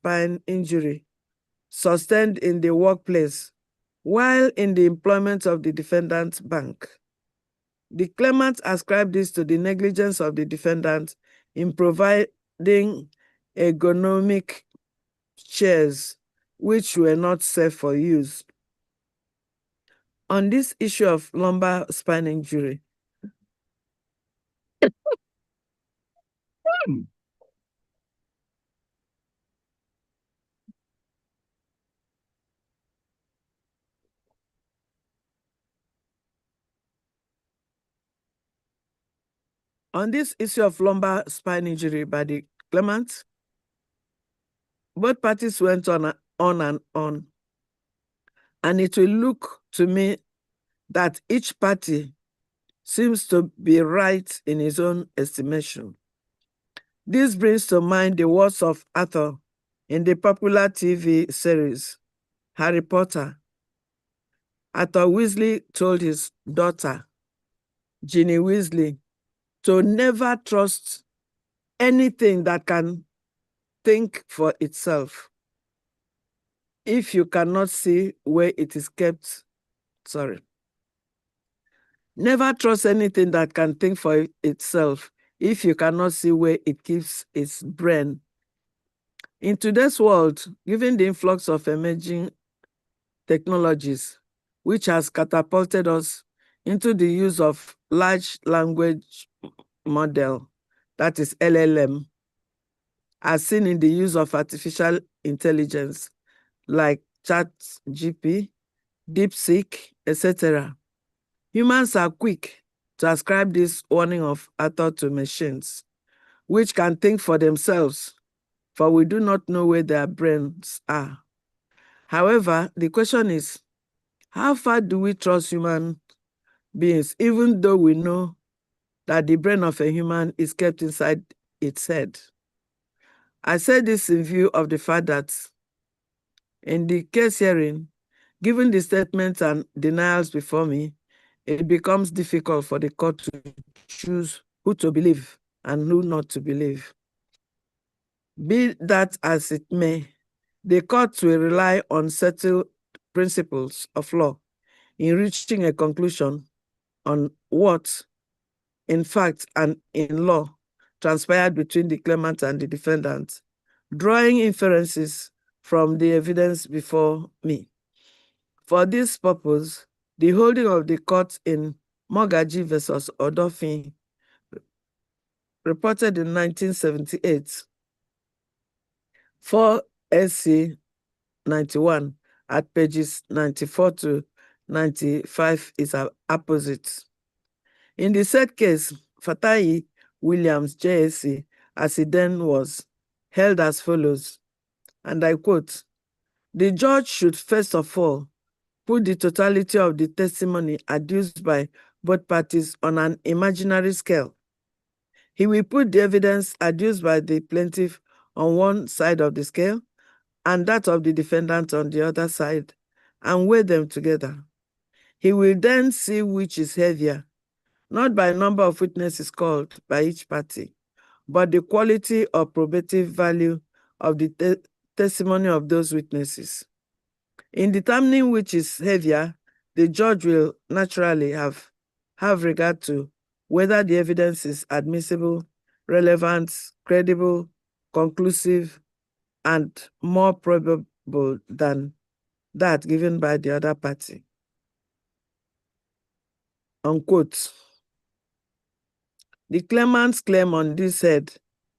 spine injury sustained in the workplace while in the employment of the defendant's bank. The claimant ascribed this to the negligence of the defendant in providing ergonomic chairs which were not safe for use. On this issue of lumbar spine injury, by the claimant, both parties went on and on, and it will look to me that each party seems to be right in his own estimation. This brings to mind the words of Arthur in the popular TV series Harry Potter. Arthur Weasley told his daughter, Ginny Weasley, to never trust anything that can think for itself. If you cannot see where it is kept, never trust anything that can think for itself if you cannot see where it keeps its brain. In today's world, given the influx of emerging technologies, which has catapulted us into the use of large language model, that is LLM, as seen in the use of artificial intelligence like ChatGPT, DeepSeek, etc. Humans are quick to ascribe this warning of Arthur to machines, which can think for themselves, for we do not know where their brains are. However, the question is, how far do we trust human beings, even though we know that the brain of a human is kept inside its head? I say this in view of the fact that in the case hearing, given the statements and denials before me, it becomes difficult for the court to choose who to believe and who not to believe. Be that as it may, the court will rely on settled principles of law in reaching a conclusion on what, in fact and in law, transpired between the claimant and the defendant, drawing inferences from the evidence before me. For this purpose, the holding of the court in Mogaji versus Odofin, reported in 1978, 4 SC 91 at pages 94 to 95 is opposite. In the said case, Fatai Williams, JSC, as he then was, held as follows, and I quote, "The judge should first of all put the totality of the testimony adduced by both parties on an imaginary scale. He will put the evidence adduced by the plaintiff on one side of the scale and that of the defendant on the other side, and weigh them together. He will then see which is heavier, not by number of witnesses called by each party, but the quality or probative value of the testimony of those witnesses. In determining which is heavier, the judge will naturally have regard to whether the evidence is admissible, relevant, credible, conclusive, and more probable than that given by the other party." Unquote. The claimant's claim on this head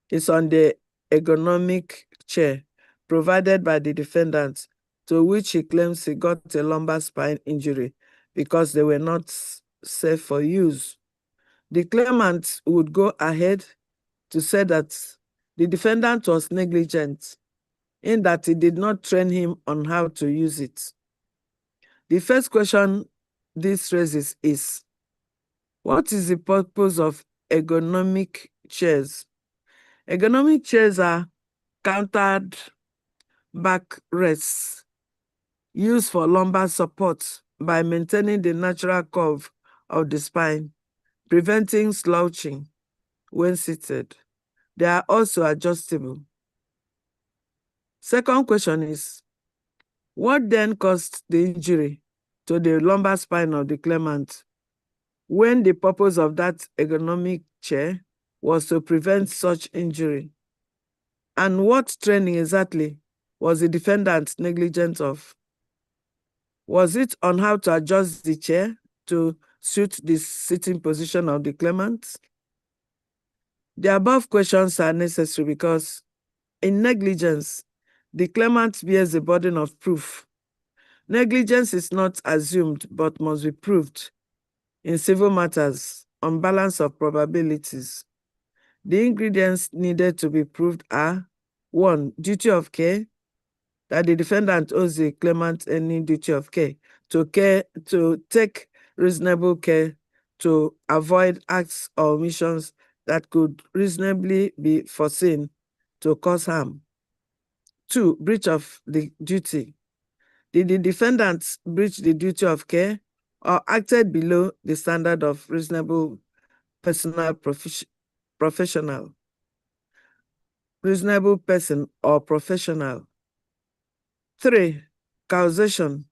is on the ergonomic chair provided by the defendant, to which he claims he got a lumbar spine injury because they were not safe for use. The claimant would go ahead to say that the defendant was negligent in that he did not train him on how to use it. The first question this raises is, what is the purpose of ergonomic chairs? Ergonomic chairs are countered backrests used for lumbar support by maintaining the natural curve of the spine, preventing slouching when seated. They are also adjustable. Second question is, what then caused the injury to the lumbar spine of the claimant when the purpose of that ergonomic chair was to prevent such injury? And what training exactly was the defendant negligent of? Was it on how to adjust the chair to suit the sitting position of the claimant? The above questions are necessary because in negligence, the claimant bears the burden of proof. Negligence is not assumed but must be proved in civil matters on balance of probabilities. The ingredients needed to be proved are: 1. Duty of care, that the defendant owes the claimant any duty of care to take reasonable care to avoid acts or omissions that could reasonably be foreseen to cause harm. 2. Breach of the duty. Did the defendant breach the duty of care or acted below the standard of reasonable professional? Reasonable person or professional. 3. Causation.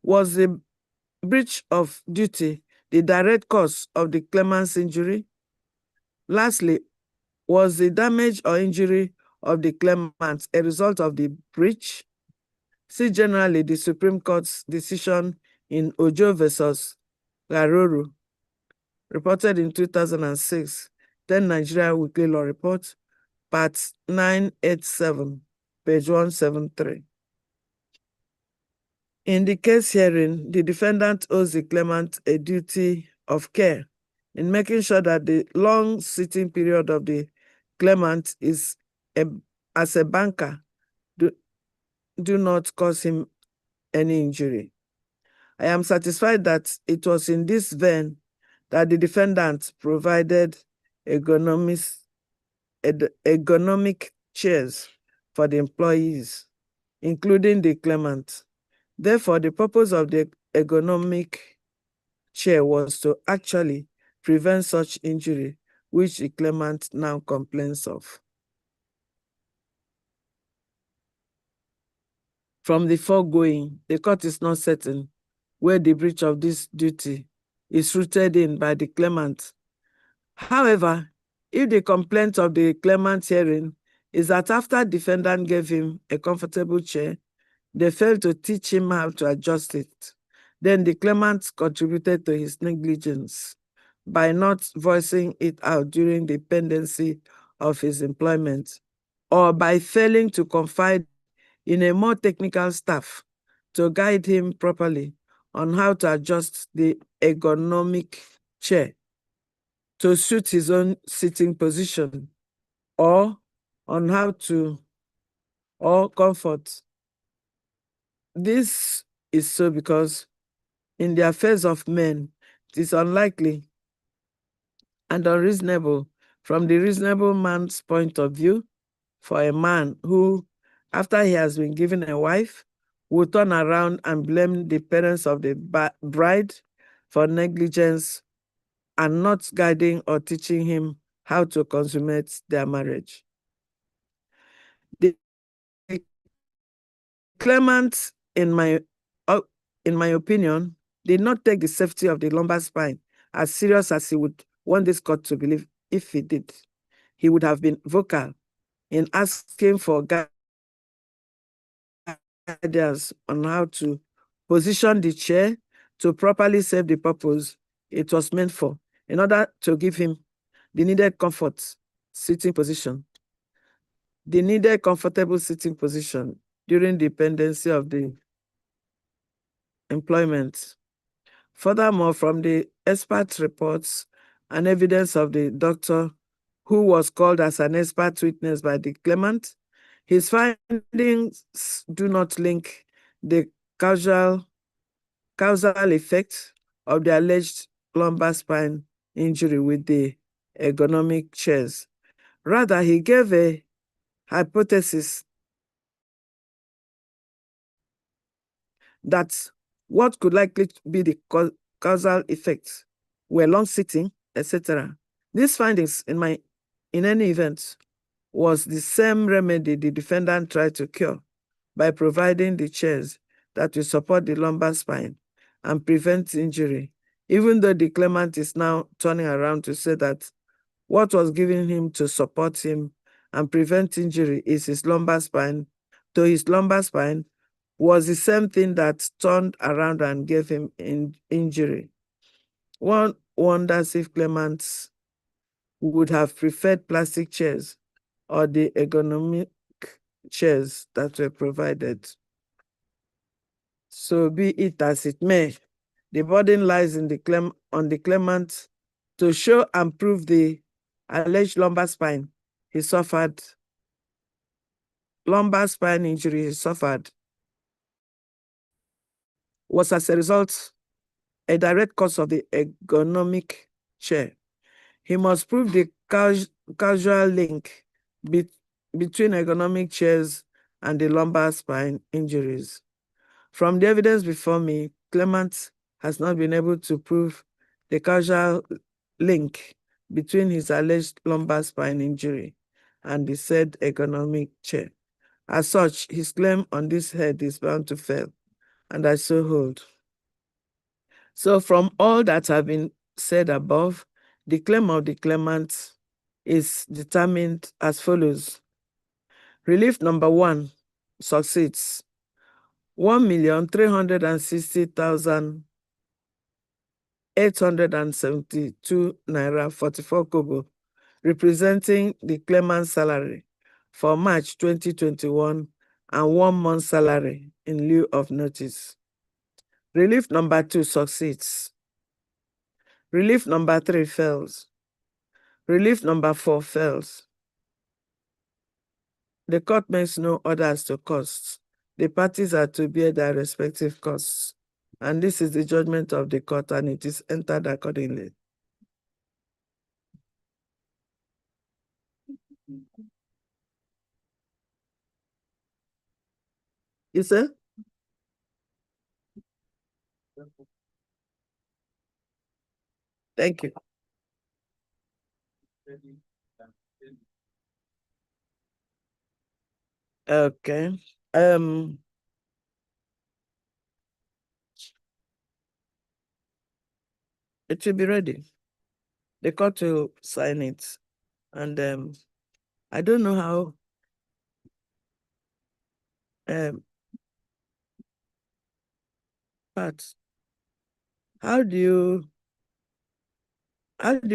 Was the breach of duty the direct cause of the claimant's injury? Lastly, was the damage or injury of the claimant a result of the breach? See generally the Supreme Court's decision in Ojo versus Garoro, reported in 2006, 10 Nigeria Weekly Law Report, Part 987, page 173. In the case herein, the defendant owes the claimant a duty of care in making sure that the long sitting period of the claimant is as a banker do not cause him any injury. I am satisfied that it was in this vein that the defendant provided ergonomic chairs for the employees, including the claimant. Therefore, the purpose of the ergonomic chair was to actually prevent such injury, which the claimant now complains of. From the foregoing, the court is not certain where the breach of this duty is rooted in by the claimant. However, if the complaint of the claimant hearing is that after defendant gave him a comfortable chair, they failed to teach him how to adjust it, then the claimant contributed to his negligence by not voicing it out during the pendency of his employment, or by failing to confide in a more technical staff to guide him properly on how to adjust the ergonomic chair to suit his own sitting position, or on how to, or comfort. This is so because in the affairs of men, it is unlikely and unreasonable from the reasonable man's point of view for a man who, after he has been given a wife, will turn around and blame the parents of the bride for negligence and not guiding or teaching him how to consummate their marriage. The claimant, in my opinion, did not take the safety of the lumbar spine as serious as he would want this court to believe. If he did, he would have been vocal in asking for guidance on how to position the chair to properly serve the purpose it was meant for, in order to give him the needed sitting position, the needed comfortable sitting position during the pendency of the employment. Furthermore, from the expert reports and evidence of the doctor who was called as an expert witness by the claimant, his findings do not link the causal effect of the alleged lumbar spine injury with the ergonomic chairs. Rather, he gave a hypothesis that what could likely be the causal effects were long sitting, etc. These findings, in any event, was the same remedy the defendant tried to cure by providing the chairs that will support the lumbar spine and prevent injury, even though the claimant is now turning around to say that what was given him to support him and prevent injury is his lumbar spine, though his lumbar spine was the same thing that turned around and gave him injury. One wonders if claimants would have preferred plastic chairs or the ergonomic chairs that were provided. So be it as it may, the burden lies in on the claimant to show and prove the alleged lumbar spine injury he suffered was as a result a direct cause of the ergonomic chair. He must prove the causal link between ergonomic chairs and the lumbar spine injuries. From the evidence before me, claimant has not been able to prove the causal link between his alleged lumbar spine injury and the said ergonomic chair. As such, his claim on this head is bound to fail, and I so hold. So from all that have been said above, the claim of the claimant is determined as follows. Relief number 1 succeeds. 1,360,872 naira 44 kobo, representing the claimant's salary for March 2021 and 1 month salary in lieu of notice. Relief number 2 succeeds. Relief number 3 fails. Relief number 4 fails. The court makes no orders to costs. The parties are to bear their respective costs. And this is the judgment of the court, and it is entered accordingly. You say? Thank you. Okay. It will be ready. The court will sign it. And I don't know how Pat, how do you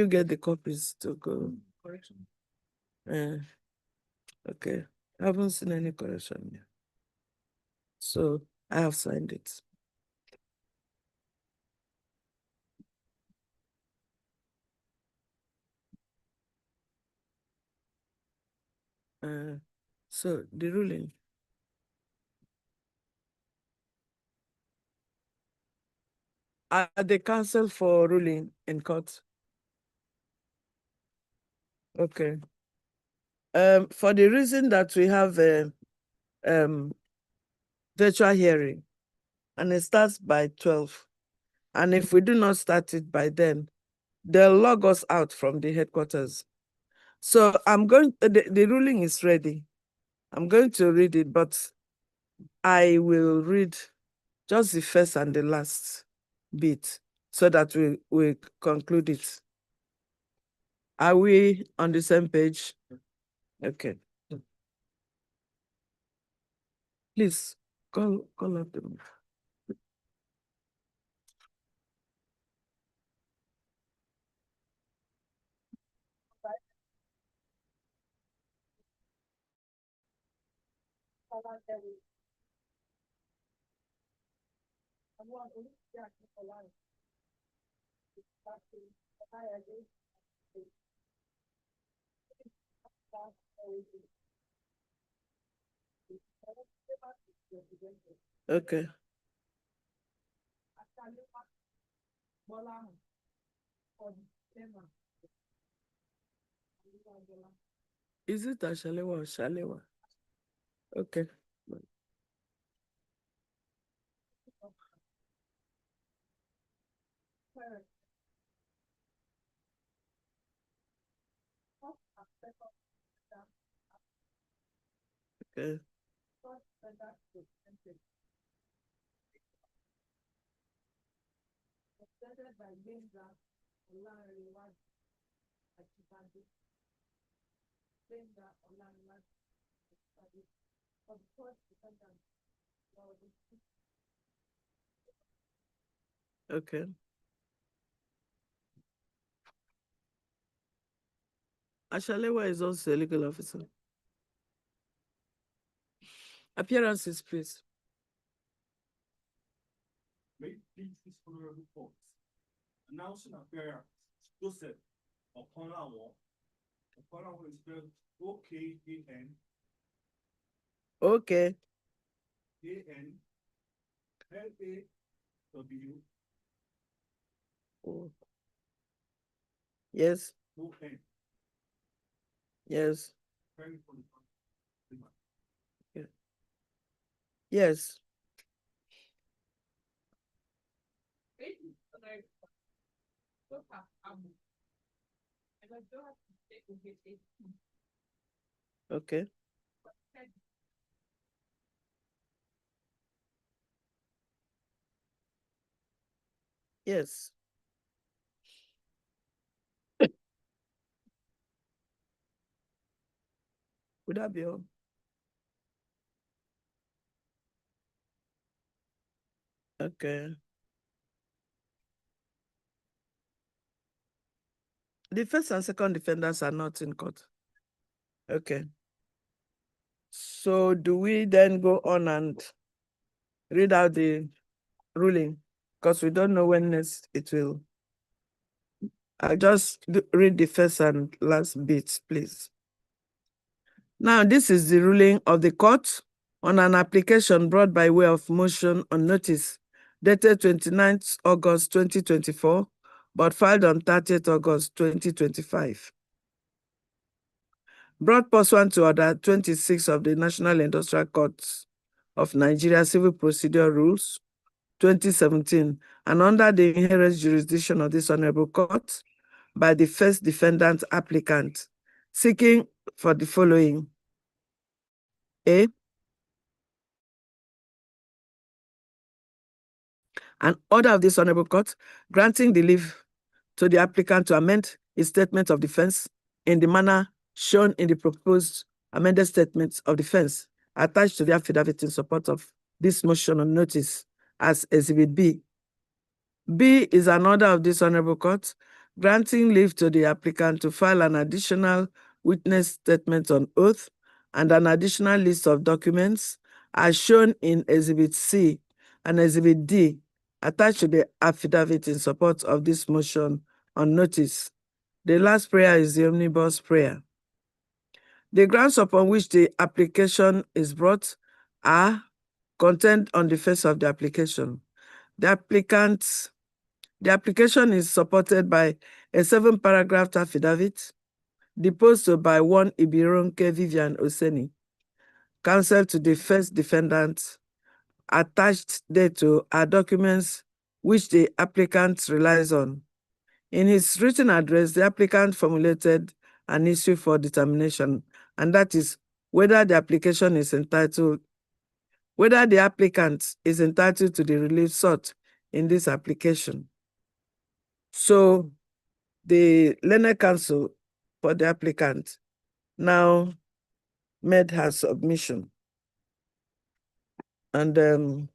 get the copies to go? Correction. Okay. I haven't seen any correction yet. So I have signed it. So the ruling. Are they cancelled for ruling in court? Okay. For the reason that we have a virtual hearing and it starts by 12, and if we do not start it by then, they'll log us out from the headquarters. So the ruling is ready. I'm going to read it, but I will read just the first and the last bit so that we conclude it. Are we on the same page? Okay. Please call up the. Okay. Is it Ashalewa or Shalewa? Okay. Okay. Okay. Ashalewa is also a legal officer. Appearances, please. May please this honorable court. Announcing appearance. Joseph Okonlawo. Okonlawo is spelled O-K-A-N. Okay. A-N. L-A-W. Oh. Yes. O-N. Yes. Very important. Yeah. Yes. Okay. Yes. Would that be all? Okay. The first and second defendants are not in court. Okay. So do we then go on and read out the ruling? Because we don't know when next it will. I'll just read the first and last bits, please. Now, this is the ruling of the court on an application brought by way of motion on notice dated 29th August 2024, but filed on 30th August 2025. Brought pursuant to Order 26 of the National Industrial Courts of Nigeria Civil Procedure Rules 2017, and under the inherent jurisdiction of this Honorable Court by the first defendant applicant, seeking for the following. A, an order of this Honorable Court granting the leave to the applicant to amend his statement of defense in the manner shown in the proposed amended statement of defense attached to the affidavit in support of this motion on notice as Exhibit B. B is an order of this Honorable Court granting leave to the applicant to file an additional witness statement on oath and an additional list of documents as shown in Exhibit C and Exhibit D attached to the affidavit in support of this motion on notice. The last prayer is the omnibus prayer. The grounds upon which the application is brought are contained on the face of the application. The application is supported by a 7-paragraph affidavit deposed by one Ibironke Vivian Oseni, counsel to the first defendant. Attached thereto are documents which the applicant relies on. In his written address, the applicant formulated an issue for determination, and that is whether the applicant is entitled to the relief sought in this application. So the learned counsel for the applicant now made her submission and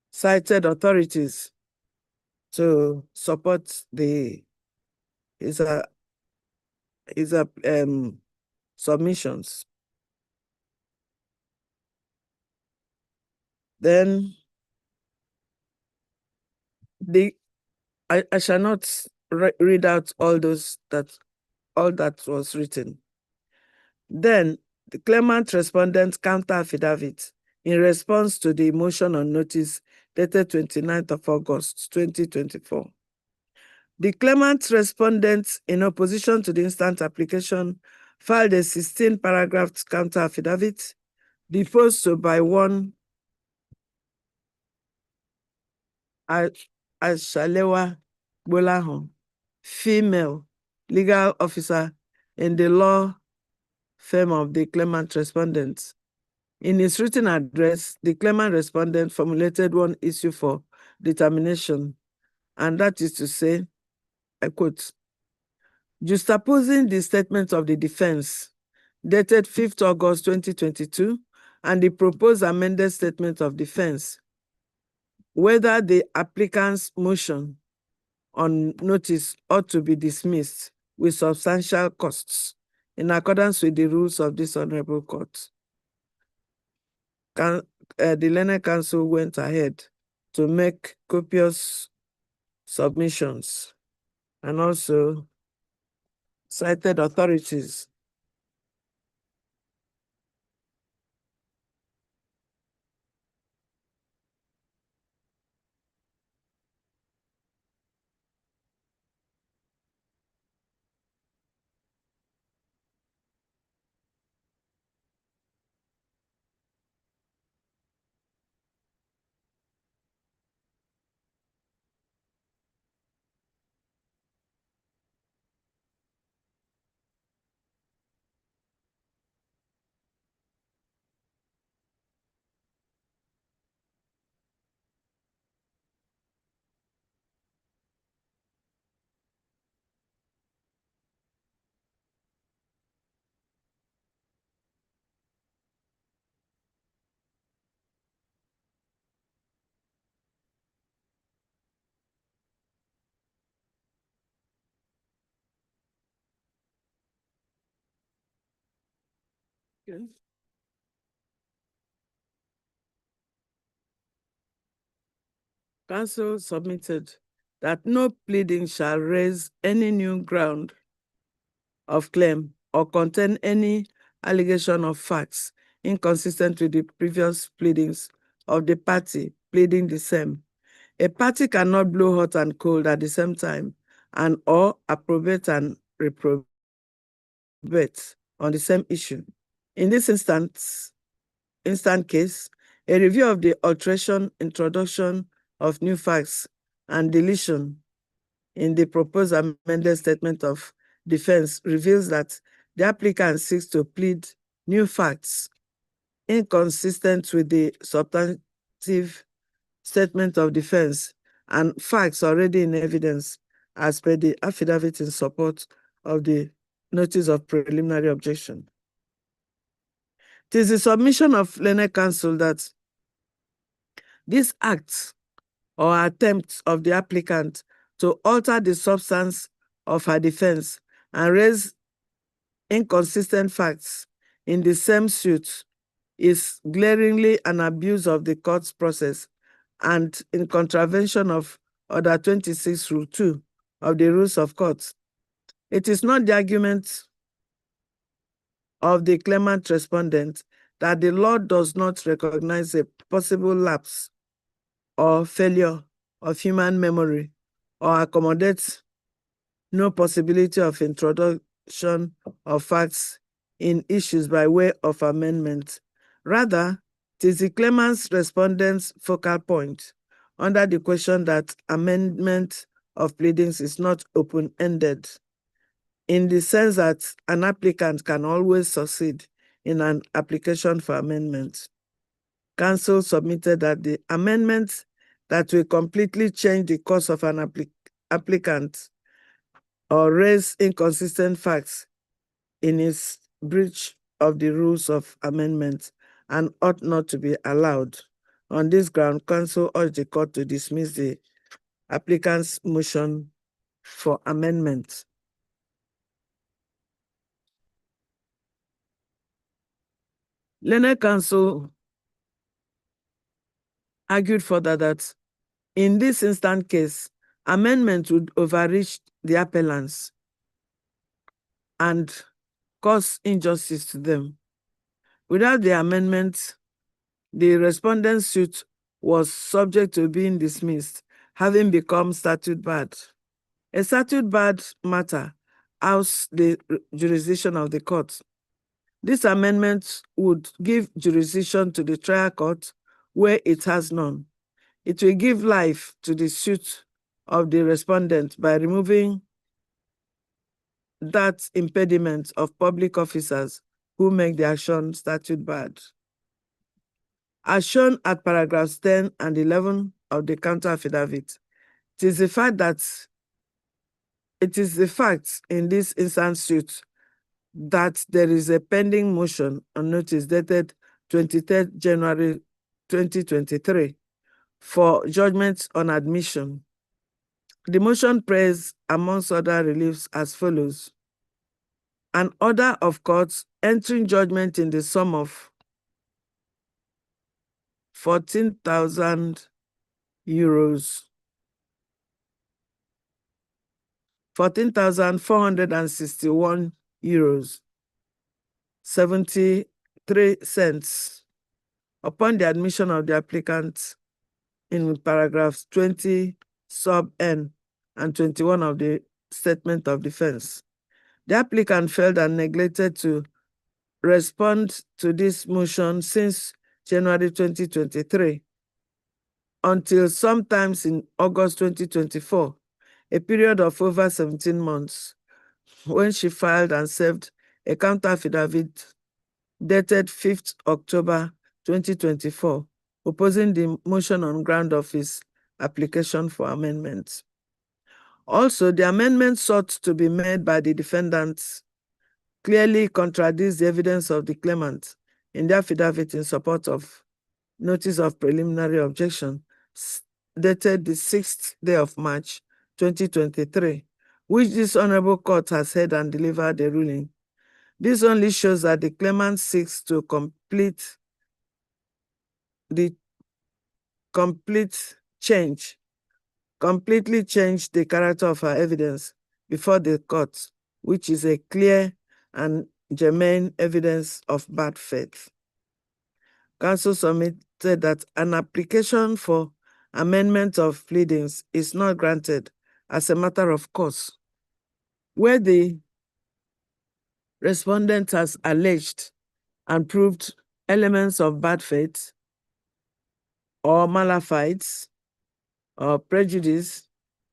cited authorities to support his submissions. Then I shall not read out all that was written. Then the claimant respondent counter affidavit in response to the motion on notice dated 29th of August 2024. The claimant respondent, in opposition to the instant application, filed a 16-paragraph counter affidavit deposed by one Ashalewa Bolahon, female legal officer in the law firm of the claimant respondent, In his written address, the claimant respondent formulated one issue for determination, and that is to say, I quote, juxtaposing the statement of the defense dated 5th August 2022 and the proposed amended statement of defense, whether the applicant's motion on notice ought to be dismissed with substantial costs in accordance with the rules of this honorable court. The learned counsel went ahead to make copious submissions and also cited authorities. Okay. Counsel submitted that no pleading shall raise any new ground of claim or contain any allegation of facts inconsistent with the previous pleadings of the party pleading the same. A party cannot blow hot and cold at the same time and or approbate and reprobate on the same issue. In this instant case, a review of the alteration, introduction of new facts, and deletion in the proposed amended statement of defense reveals that the applicant seeks to plead new facts inconsistent with the substantive statement of defense and facts already in evidence as per the affidavit in support of the notice of preliminary objection. It is the submission of learned counsel that this act or attempt of the applicant to alter the substance of her defense and raise inconsistent facts in the same suit is glaringly an abuse of the court's process and in contravention of Order 26, Rule 2 of the Rules of Court. It is not the argument of the claimant respondent that the law does not recognize a possible lapse or failure of human memory or accommodates no possibility of introduction of facts in issues by way of amendment. Rather, it is the claimant's respondent's focal point under the question that amendment of pleadings is not open-ended, in the sense that an applicant can always succeed in an application for amendment. Counsel submitted that the amendment that will completely change the course of an applicant or raise inconsistent facts in its breach of the rules of amendment and ought not to be allowed. On this ground, counsel urged the court to dismiss the applicant's motion for amendment. Learned counsel argued further that in this instant case, amendment would overreach the appellants and cause injustice to them. Without the amendment, the respondent's suit was subject to being dismissed, having become statute barred. A statute barred matter outs the jurisdiction of the court. This amendment would give jurisdiction to the trial court where it has none. It will give life to the suit of the respondent by removing that impediment of public officers who make the action statute barred. as shown at paragraphs 10 and 11 of the counter affidavit. It is the fact in this instant suit that there is a pending motion on notice dated 23rd January 2023 for judgment on admission. The motion prays, amongst other reliefs, as follows: an order of court entering judgment in the sum of €14,000, 14,461 euros, 73 cents, upon the admission of the applicant in paragraphs 20 sub N and 21 of the statement of defense. The applicant failed and neglected to respond to this motion since January 2023 until sometimes in August 2024, a period of over 17 months, when she filed and served a counter affidavit dated 5th October 2024, opposing the motion on ground of his application for amendment. Also, the amendment sought to be made by the defendants clearly contradicts the evidence of the claimant in the affidavit in support of notice of preliminary objection dated the 6th day of March 2023, which this Honorable Court has heard and delivered a ruling. This only shows that the claimant seeks to completely change the character of her evidence before the court, which is a clear and germane evidence of bad faith. Counsel submitted that an application for amendment of pleadings is not granted as a matter of course, where the respondent has alleged and proved elements of bad faith or malafide or prejudice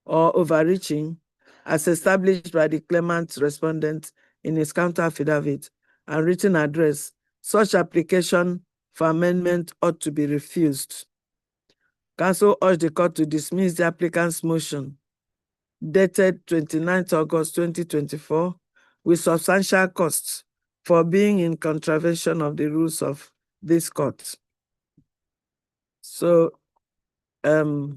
or overreaching as established by the claimant respondent in his counter affidavit and written address. Such application for amendment ought to be refused. Counsel urged the court to dismiss the applicant's motion dated 29th August 2024 with substantial costs for being in contravention of the rules of this court. So, the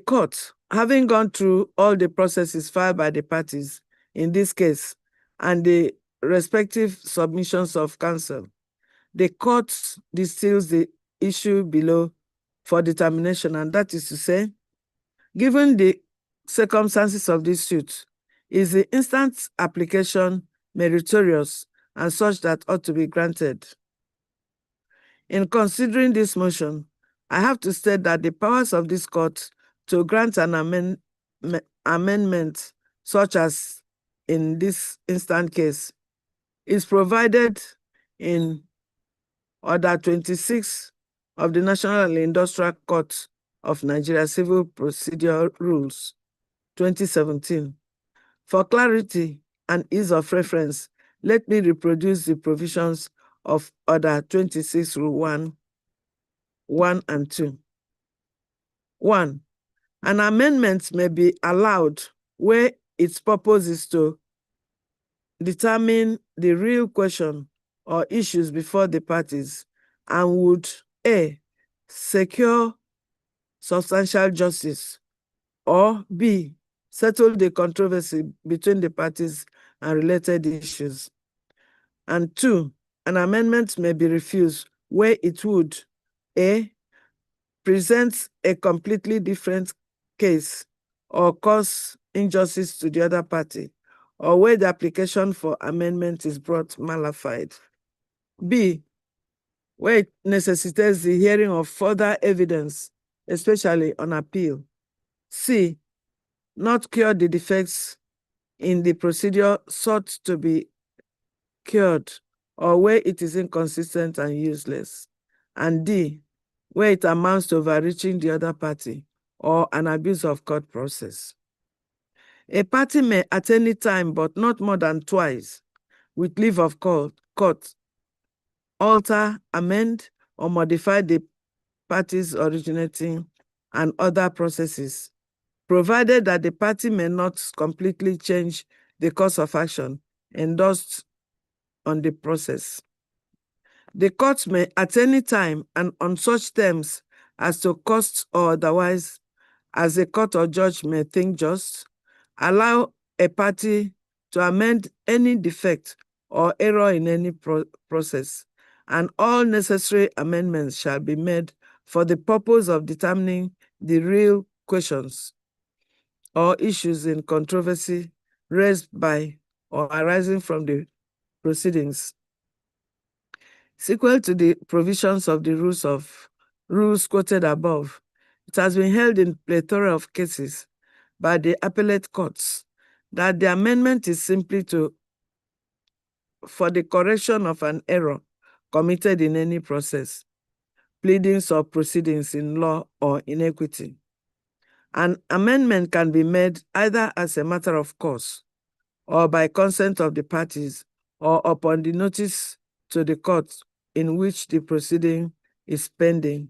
court, having gone through all the processes filed by the parties in this case and the respective submissions of counsel, the court distills the issue below for determination, and that is to say, given the circumstances of this suit, is the instant application meritorious and such that ought to be granted? In considering this motion, I have to state that the powers of this court to grant an amendment, such as in this instant case, is provided in Order 26 of the National Industrial Court of Nigeria Civil Procedure Rules, 2017. For clarity and ease of reference, let me reproduce the provisions of Order 26 Rule 1 and 2. 1. An amendment may be allowed where its purpose is to determine the real question or issues before the parties and would A, secure substantial justice, or B, settle the controversy between the parties and related issues. And 2, an amendment may be refused where it would A, present a completely different case or cause injustice to the other party, or where the application for amendment is brought malafide. B, where it necessitates the hearing of further evidence, especially on appeal. C, not cure the defects in the procedure sought to be cured, or where it is inconsistent and useless. And D, where it amounts to overreaching the other party or an abuse of court process. A party may at any time, but not more than twice, with leave of court, alter, amend, or modify the parties originating and other processes, provided that the party may not completely change the course of action endorsed on the process. The court may at any time and on such terms as to cost or otherwise, as a court or judge may think just, allow a party to amend any defect or error in any process, and all necessary amendments shall be made for the purpose of determining the real questions or issues in controversy raised by or arising from the proceedings. Sequel to the provisions of the rules quoted above, it has been held in plethora of cases by the appellate courts that the amendment is simply for the correction of an error committed in any process, pleadings or proceedings in law or in equity. An amendment can be made either as a matter of course or by consent of the parties or upon the notice to the court in which the proceeding is pending.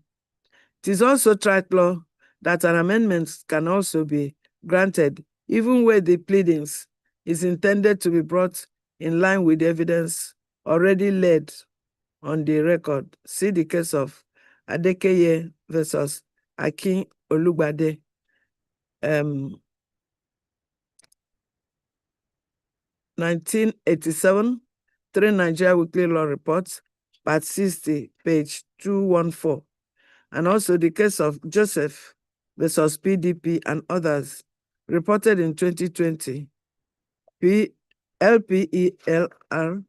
It is also tried law that an amendment can also be granted even where the pleadings is intended to be brought in line with evidence already laid on the record. See the case of Adekeye versus Akin Olugbade, 1987, 3 Nigeria Weekly Law Reports, part 60, page 214. And also the case of Joseph versus PDP and others, reported in 2020, LPELR.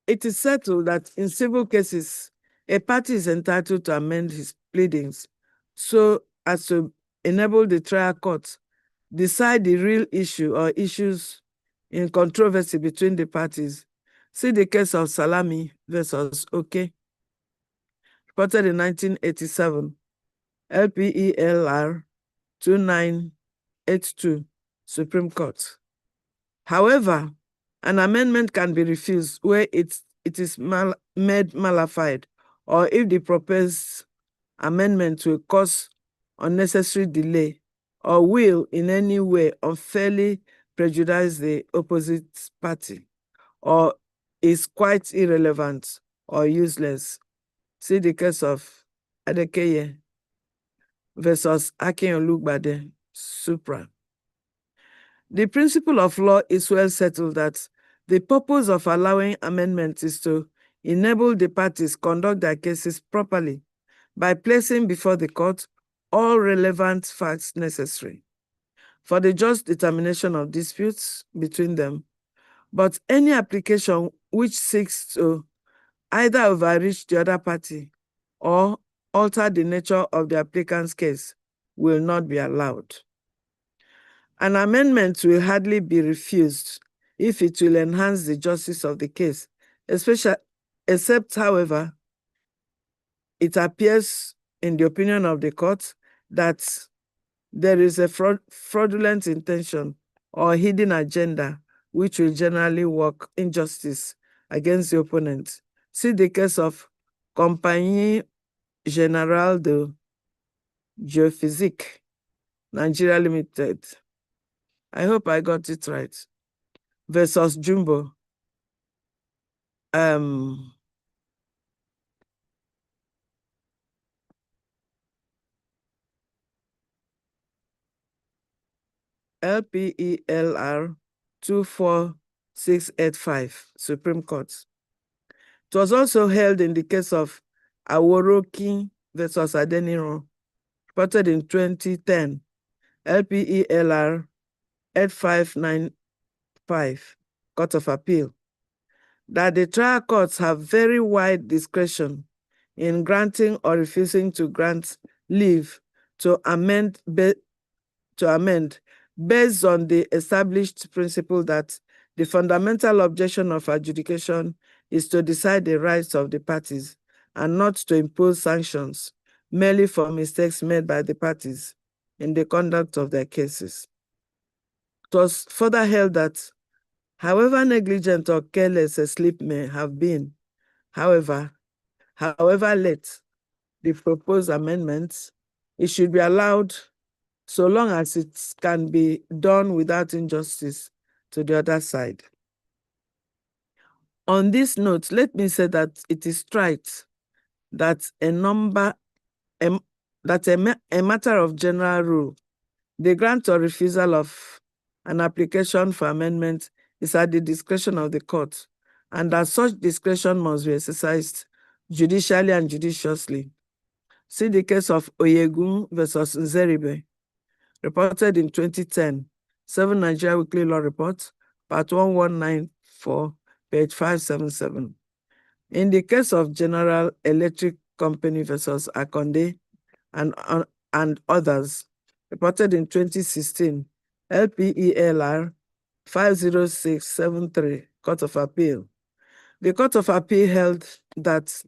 It is settled that in civil cases, a party is entitled to amend his pleadings so as to enable the trial court decide the real issue or issues in controversy between the parties. See the case of Salami versus Oke, reported in 1987, LPELR 2982, Supreme Court. However, an amendment can be refused where it is made malified, or if the proposed amendment will cause unnecessary delay or will in any way unfairly prejudice the opposite party, or is quite irrelevant or useless. See the case of Adekeye versus Akin Olugbade, Supra. The principle of law is well settled that the purpose of allowing amendments is to enable the parties conduct their cases properly by placing before the court all relevant facts necessary for the just determination of disputes between them. But any application which seeks to either overreach the other party or alter the nature of the applicant's case will not be allowed. An amendment will hardly be refused if it will enhance the justice of the case, except, however, it appears in the opinion of the court that there is a fraudulent intention or hidden agenda which will generally work injustice against the opponent. See the case of Compagnie Générale de Géophysique, Nigeria Limited. I hope I got it right. Versus Jumbo. LPELR 24685, Supreme Court. It was also held in the case of Aworoki versus Adeniro, reported in 2010, LPELR 8595, Court of Appeal, that the trial courts have very wide discretion in granting or refusing to grant leave to amend based on the established principle that the fundamental objection of adjudication is to decide the rights of the parties and not to impose sanctions merely for mistakes made by the parties. in the conduct of their cases. It was further held that, however negligent or careless a slip may have been, however late the proposed amendments, it should be allowed so long as it can be done without injustice to the other side. On this note, let me say that it is right that a matter of general rule, the grant or refusal of an application for amendment is at the discretion of the court, and that such discretion must be exercised judicially and judiciously. See the case of Oyegun versus Nzeribe, reported in 2010, 7 Nigeria Weekly Law Report, part 1194, page 577. In the case of General Electric Company versus Akonde and others, reported in 2016, LPELR 50673, Court of Appeal. The Court of Appeal held that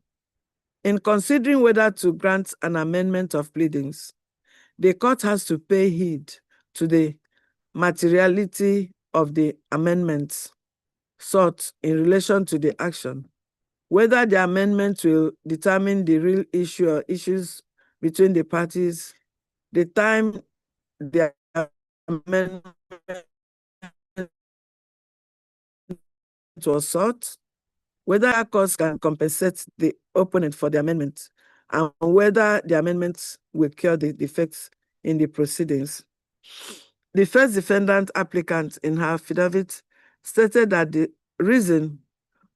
in considering whether to grant an amendment of pleadings, the court has to pay heed to the materiality of the amendments sought in relation to the action, whether the amendment will determine the real issue or issues between the parties, the time the amendment was sought, whether a court can compensate the opponent for the amendment, and whether the amendments will cure the defects in the proceedings. The first defendant applicant in her affidavit stated that the reason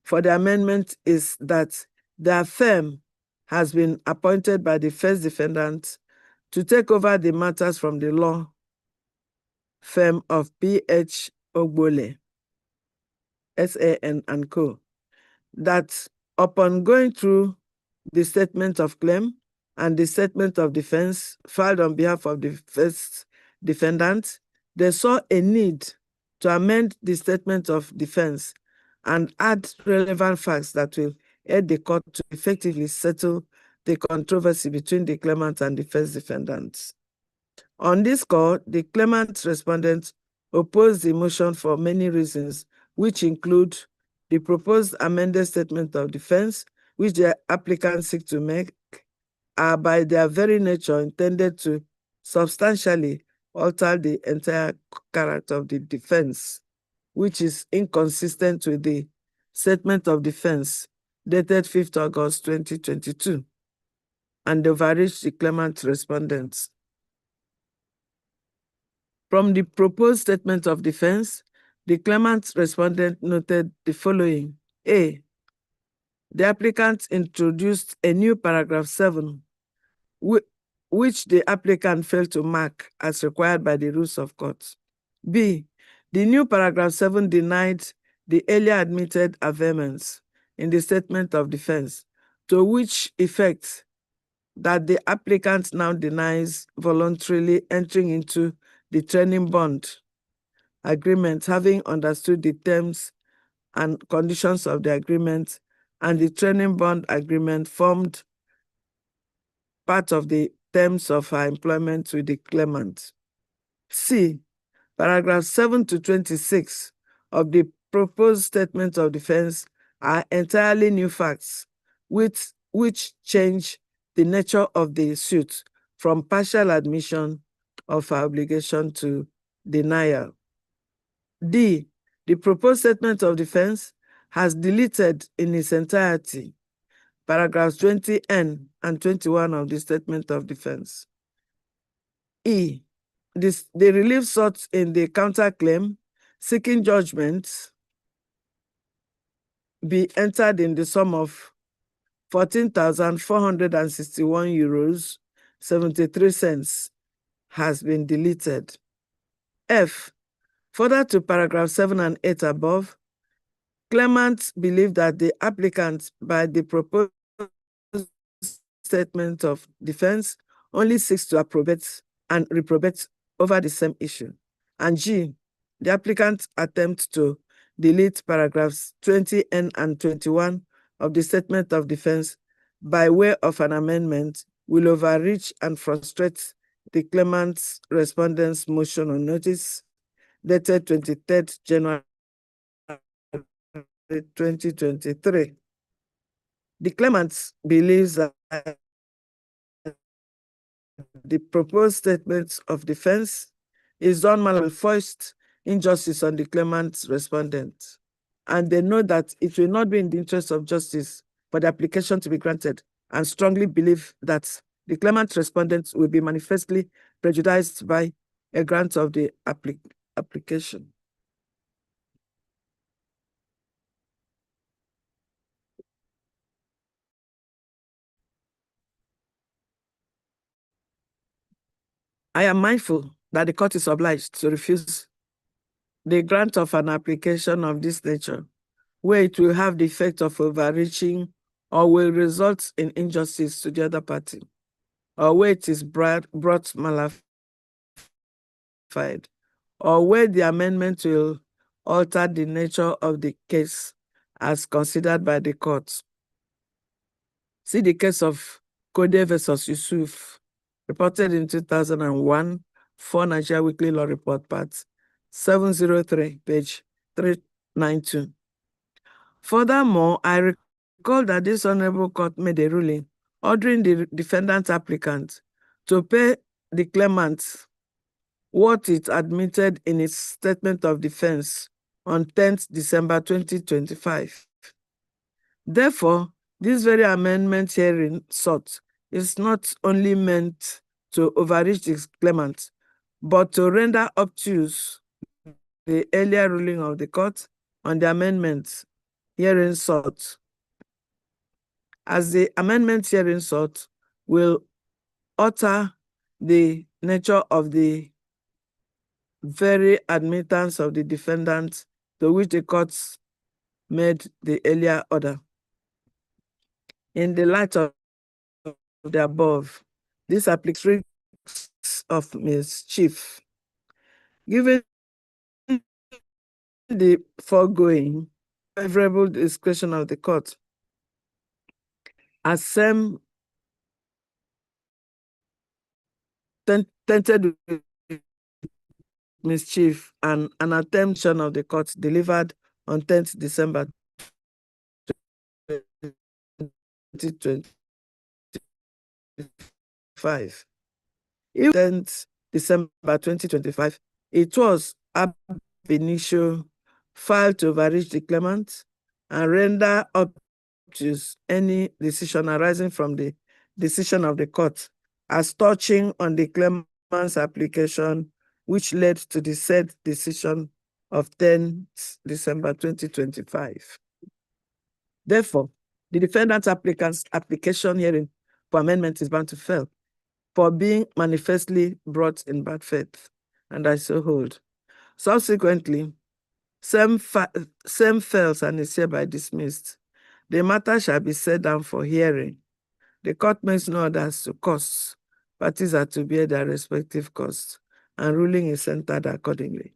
for the amendment is that their firm has been appointed by the first defendant to take over the matters from the law firm of P.H. Ogbole, S.A.N. and Co. That upon going through the statement of claim and the statement of defense filed on behalf of the first defendant, they saw a need to amend the statement of defense and add relevant facts that will aid the court to effectively settle the controversy between the claimant and the first defendant. On this score, the claimant respondent opposed the motion for many reasons, which include the proposed amended statement of defense, which the applicants seek to make, are by their very nature intended to substantially alter the entire character of the defense, which is inconsistent with the statement of defense dated 5th August 2022, and overreached the claimant respondents. From the proposed statement of defense, the claimant respondent noted the following. A, the applicant introduced a new paragraph 7, which the applicant failed to mark as required by the rules of court. B, the new paragraph 7 denied the earlier admitted averments in the statement of defense, to which effect that the applicant now denies voluntarily entering into the training bond agreement, having understood the terms and conditions of the agreement, and the training bond agreement formed part of the terms of her employment with the claimant. C, paragraphs 7 to 26 of the proposed statement of defense are entirely new facts, which change the nature of the suit from partial admission of her obligation to denial. D, the proposed statement of defense has deleted in its entirety paragraphs 20N and 21 of the statement of defense. E, the relief sought in the counterclaim seeking judgment be entered in the sum of 14,461 euros 73 cents has been deleted. F, further to paragraph 7 and 8 above, claimants believe that the applicant, by the proposed statement of defense, only seeks to approbate and reprobate over the same issue. And G, the applicant attempts to delete paragraphs 20N and 21 of the statement of defense by way of an amendment will overreach and frustrate the claimant's respondent's motion on notice dated 23rd January 2023. The claimant believes that the proposed statement of defense is done will foist injustice on the claimant's respondent, and they know that it will not be in the interest of justice for the application to be granted, and strongly believe that the claimant respondent will be manifestly prejudiced by a grant of the application. I am mindful that the court is obliged to refuse the grant of an application of this nature, where it will have the effect of overreaching or will result in injustice to the other party, or where it is brought malified, or where the amendment will alter the nature of the case as considered by the court. See the case of Kode versus Yusuf, reported in 2001, 4 Nigeria Weekly Law Report, part 703, page 392. Furthermore, I recall that this Honorable Court made a ruling ordering the defendant applicant to pay the claimant what it admitted in its statement of defense on 10th December 2025. Therefore, this very amendment herein sought is not only meant to overreach the claimant, but to render obtuse the earlier ruling of the court on the amendment herein sought, as the amendment herein sought will alter the nature of the very admittance of the defendant to which the courts made the earlier order. In the light of the above, this applies risks of mischief. Given the foregoing favorable discretion of the court, as some tainted with mischief and an attention of the court delivered on 10th December 2025. If 10th December 2025, it was ab initio filed to overreach the claimant and render obtuse any decision arising from the decision of the court as touching on the claimant's application, which led to the said decision of 10th December 2025. Therefore, the defendant's applicant's application herein for amendment is bound to fail for being manifestly brought in bad faith, and I so hold. Subsequently, same fails and is hereby dismissed. The matter shall be set down for hearing. The court makes no orders to costs. Parties are to bear their respective costs, and ruling is entered accordingly.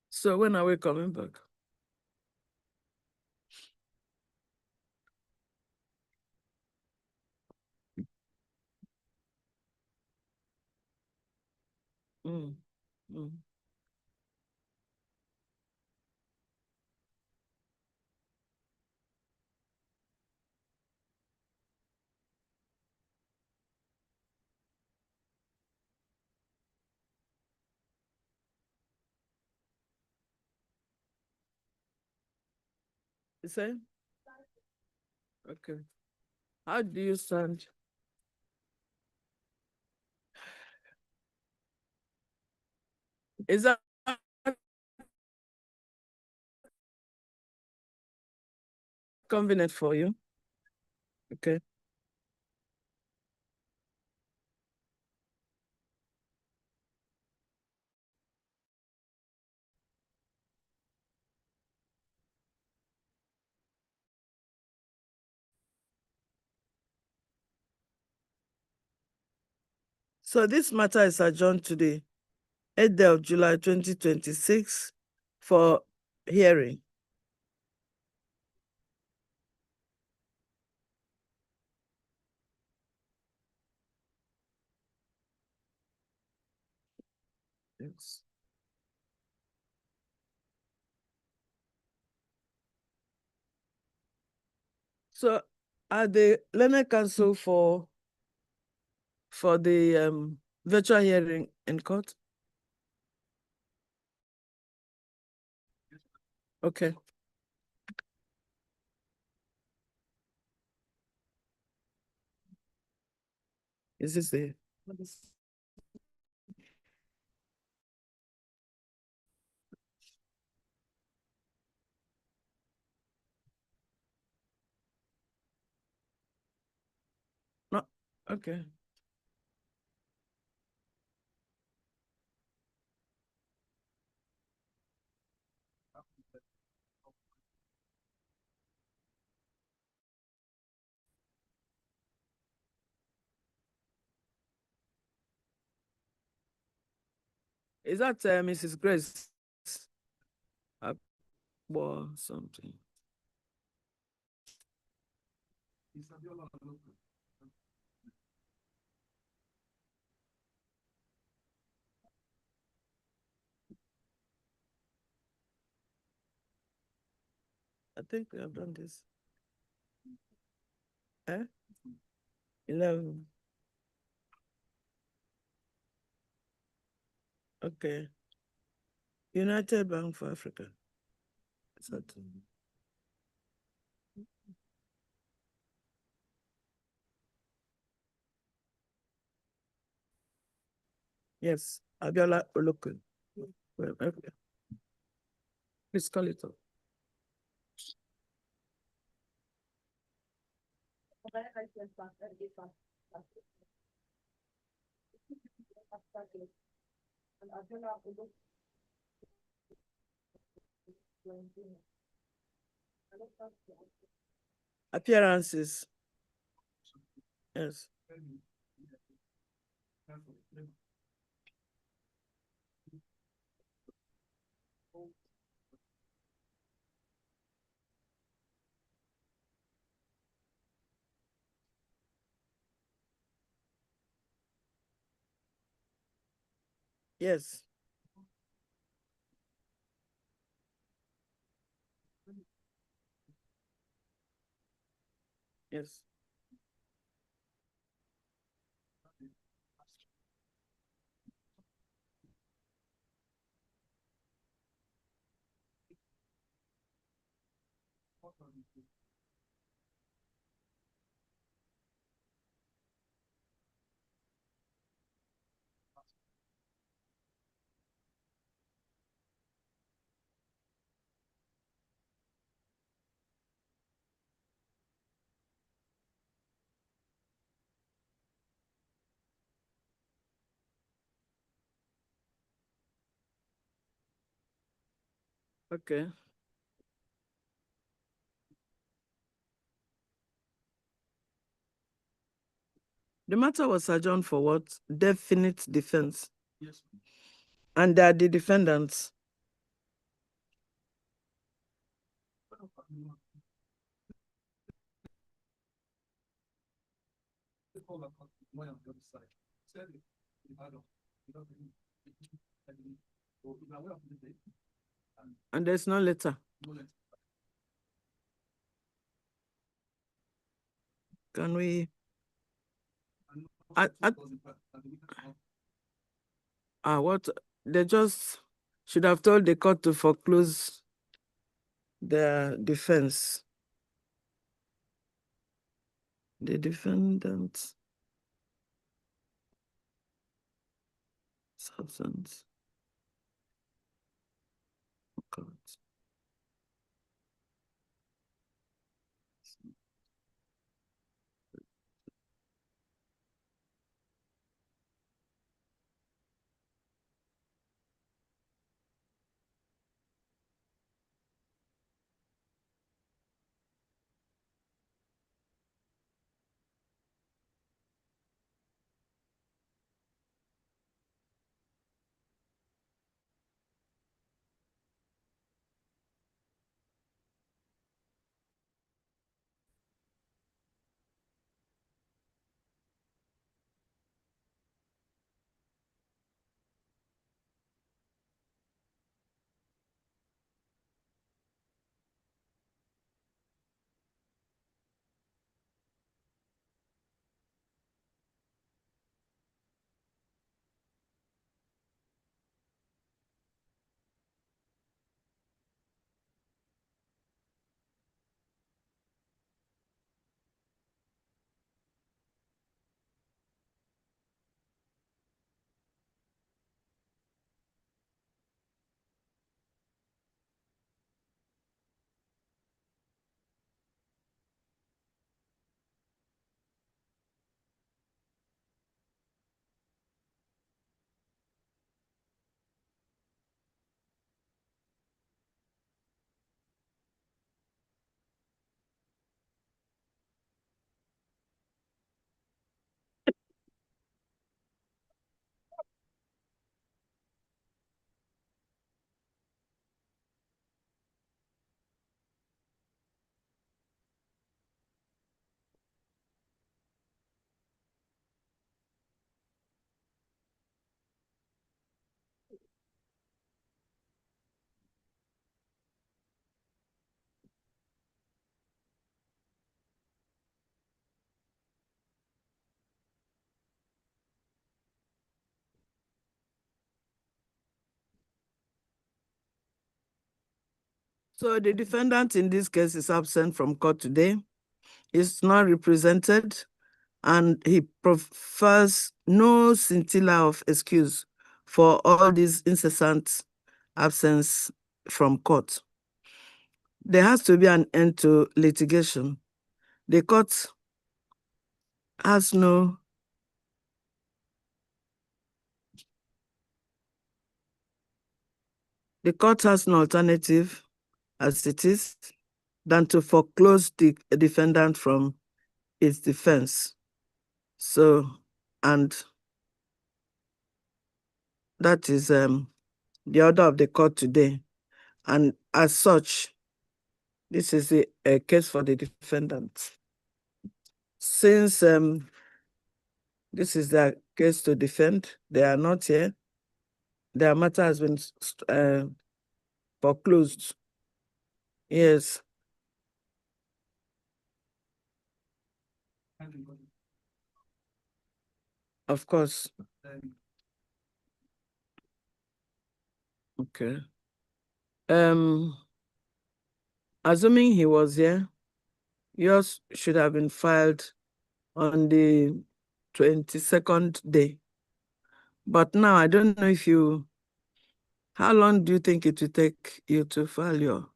So when are we coming back? Mm. Mm. You say? Okay. How do you stand? Is that convenient for you? Okay. So this matter is adjourned to the 8th day of July 2026 for hearing. Yes. So are the learned counsel for the virtual hearing in court? Okay. Is this the no? Okay. Is that Mrs. Grace or something? I think we have done this. 11. Okay. United Bank for Africa. Is that? Yes, Abiola Olokun. Well, okay. Please call it up. Appearances. Yes. Yes. Yes. Okay. The matter was adjourned for what? Definite defense. Yes. And they are the defendants. And there's no letter. Can we? What? They just should have told the court to foreclose their defense. The defendant substance. God. So the defendant in this case is absent from court today. He's not represented, and he prefers no scintilla of excuse for all this incessant absence from court. There has to be an end to litigation. The court has no alternative as it is than to foreclose the defendant from its defense. So, and that is the order of the court today. And as such, this is a case for the defendant. Since this is their case to defend, they are not here. Their matter has been foreclosed. Yes. Of course. Okay. Assuming he was here, yours should have been filed on the 22nd day. But now I don't know if you, how long do you think it will take you to file your?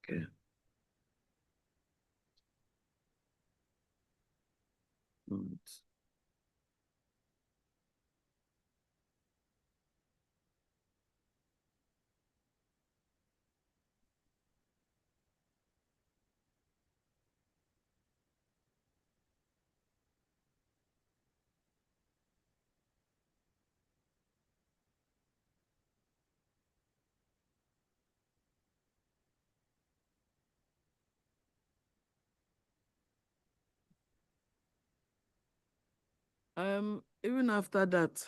Okay. Even after that,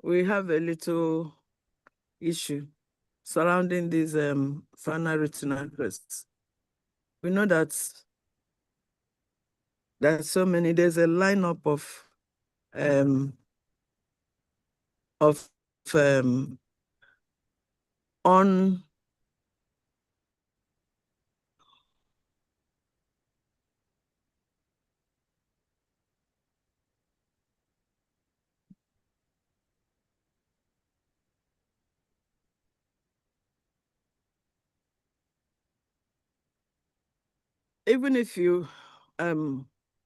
we have a little issue surrounding these final written address. We know that there's so many, there's a lineup of on even if you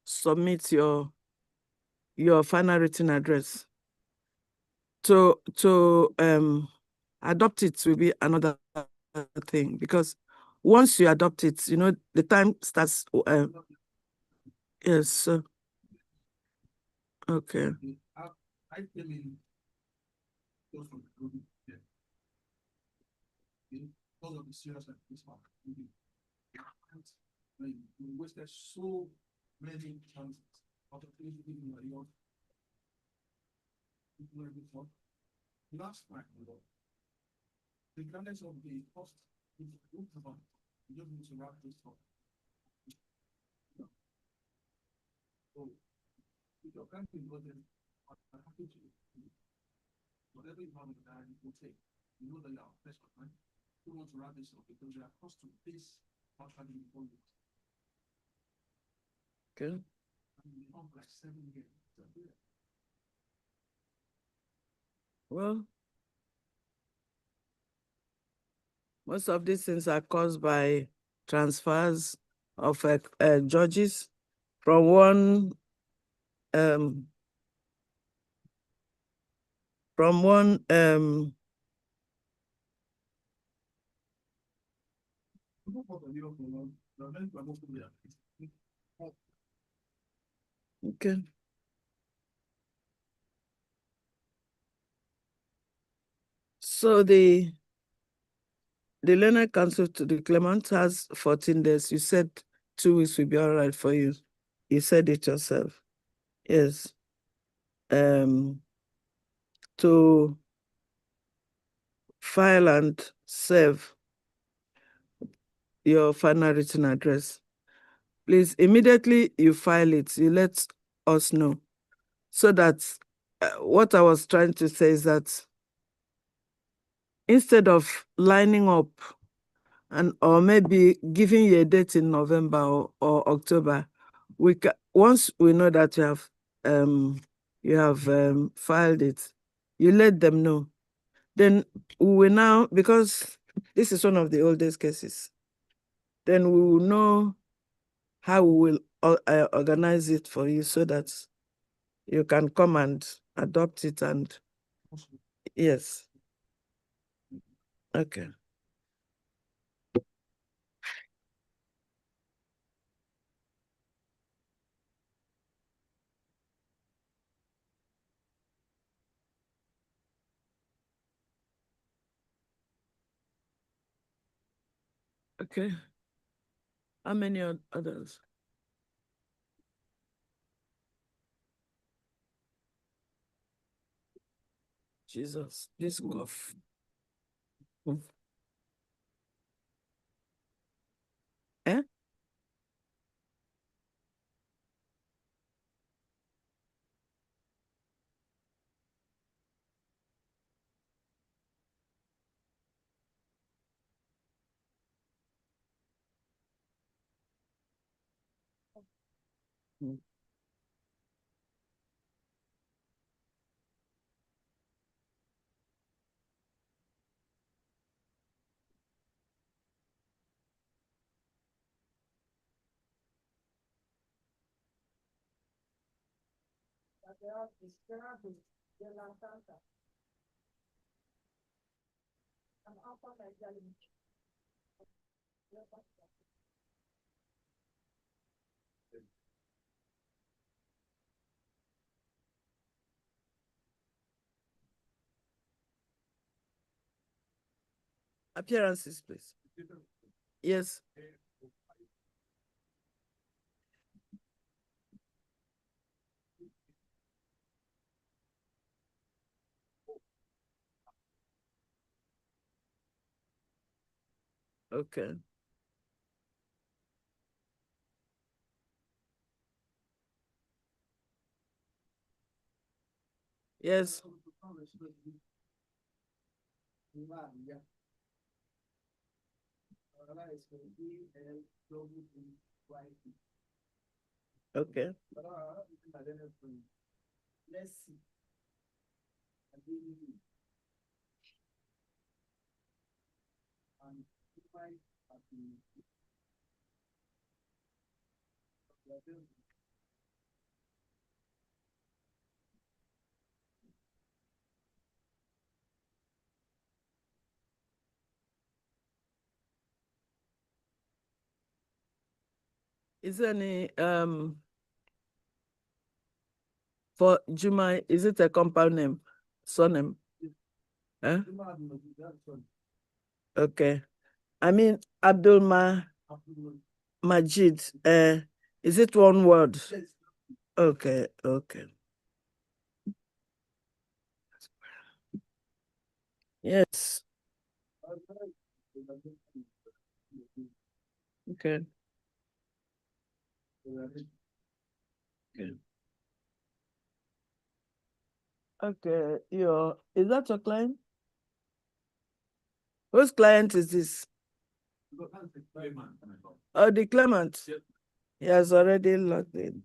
submit your final written address, to adopt it will be another thing, because once you adopt it, you know, the time starts. Yes. Okay. I came in because of the COVID, because of the seriousness of this one. We wasted so many chances out of people in before. Last night, regardless of the cost, we just need to wrap this up. So, if your country wasn't happy to whatever you have in the you will take. You know that you are pressed for time. You want to wrap this up because you are forced to face actually before you. Okay. And we have like 7 years. Well, most of these things are caused by transfers of judges from one okay. So the learned counsel to the claimant has 14 days. You said 2 weeks will be all right for you. You said it yourself. Yes. To file and serve your final written address. Please, immediately you file it, you let us know. So that what I was trying to say is that instead of lining up or maybe giving you a date in November or October, once we know that you have filed it, you let them know. Then we will now, because this is one of the oldest cases, then we will know how we will organize it for you so that you can come and adopt it. And yes. Okay. Okay. How many others? Jesus, this cough. Eh? Mm. Appearances, please. Yes. Okay. Yes. Okay. Let's see. Is there any for Juma, is it a compound name? Surname? Huh? Okay. I mean Abdul Majid. Is it one word? Okay, okay. Yes. Okay. Okay. Okay. Is that your client? Whose client is this? Oh, the claimant. He has already logged in.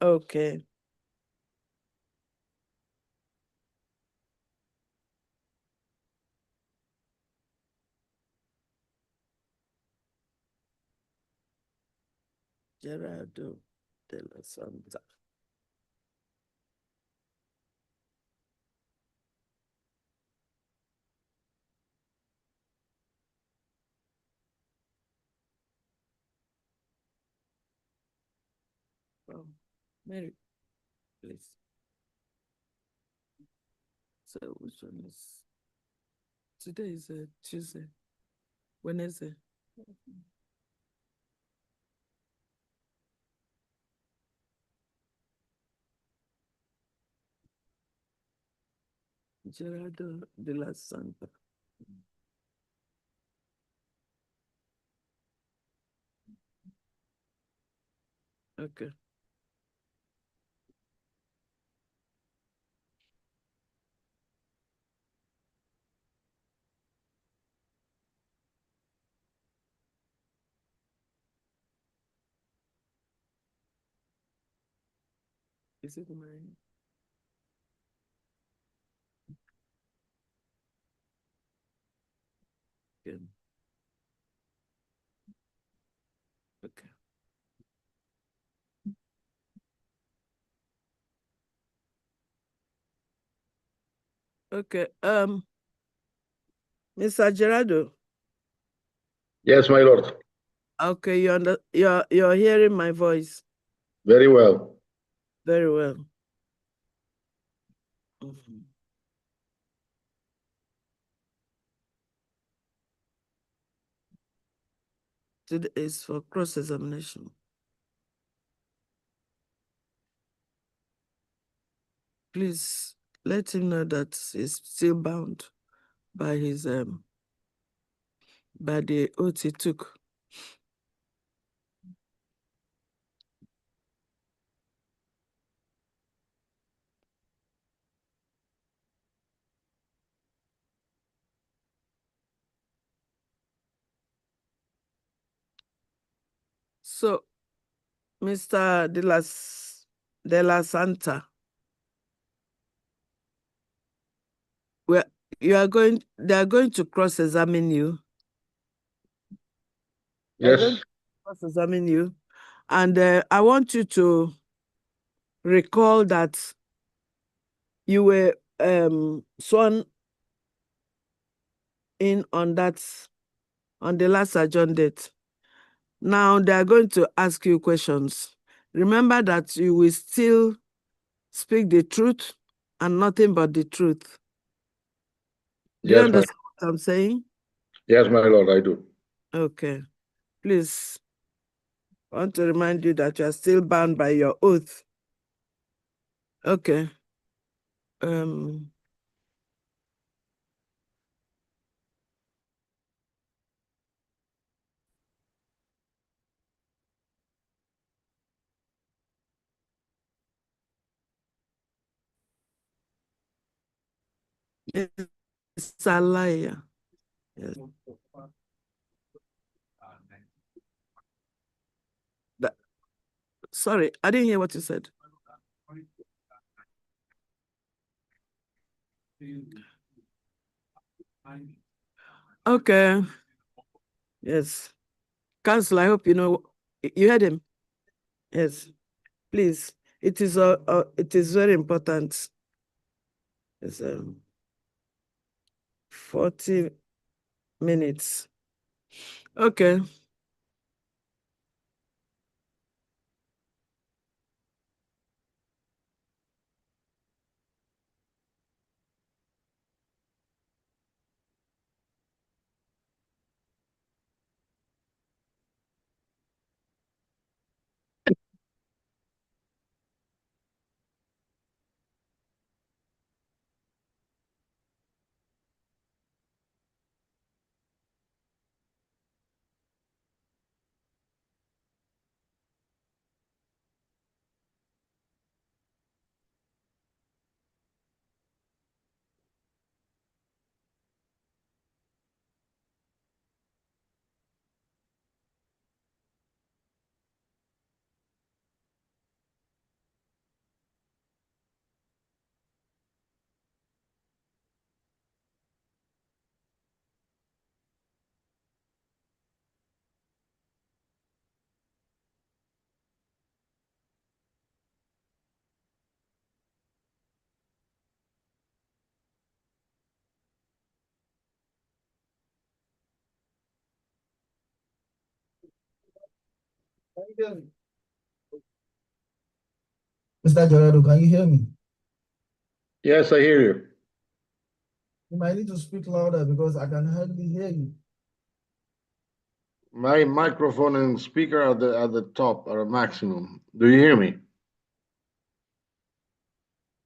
Okay. Gerardo de la Santa. Oh, Mary, please. So which one is today? Is a Tuesday, Wednesday. Gerardo de la Santa. Okay. Is it my? Good. Okay. Okay. Mr. Gerardo. Yes, my lord. Okay, you're hearing my voice. Very well. Very well. Mhm. Today is for cross-examination. Please let him know that he's still bound by his by the oath he took. So, Mr. De La Santa, they are going to cross-examine you. They're going Yes. to cross-examine you. And I want you to recall that you were sworn in on the last adjourned date. Now they are going to ask you questions. Remember that you will still speak the truth and nothing but the truth. Do you Yes, understand what I'm saying? yes, my lord, I do. Okay. Please, I want to remind you that you are still bound by your oath. Okay. It's a liar. Yes. Sorry, I didn't hear what you said. Okay. Yes. Council, I hope you know. You heard him? Yes. Please. It is very important. It's 40 minutes. Okay. Mr. Gerardo, can you hear me? Yes, I hear you. You might need to speak louder because I can hardly hear you. My microphone and speaker at the top are a maximum. Do you hear me?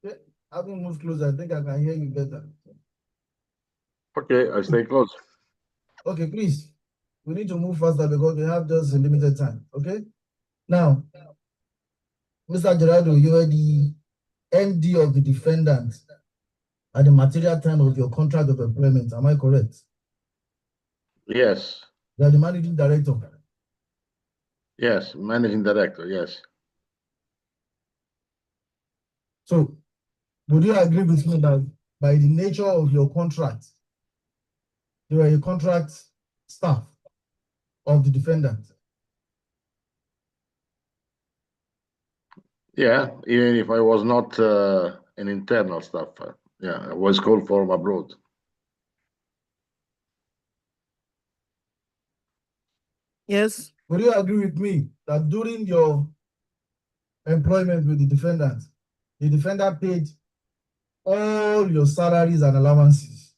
Yeah, I can move closer. I think I can hear you better. Okay, I stay close. Okay, please. We need to move faster because we have just a limited time. Okay? Now, Mr. Gerardo, you are the MD of the defendant at the material time of your contract of employment. Am I correct? Yes, You are the managing director. yes, managing director, yes. So, would you agree with me that by the nature of your contract, you are a contract staff of the defendant? Yeah, even if I was not an internal staff, yeah, I was called from abroad. Yes. Would you agree with me that during your employment with the defendant paid all your salaries and allowances?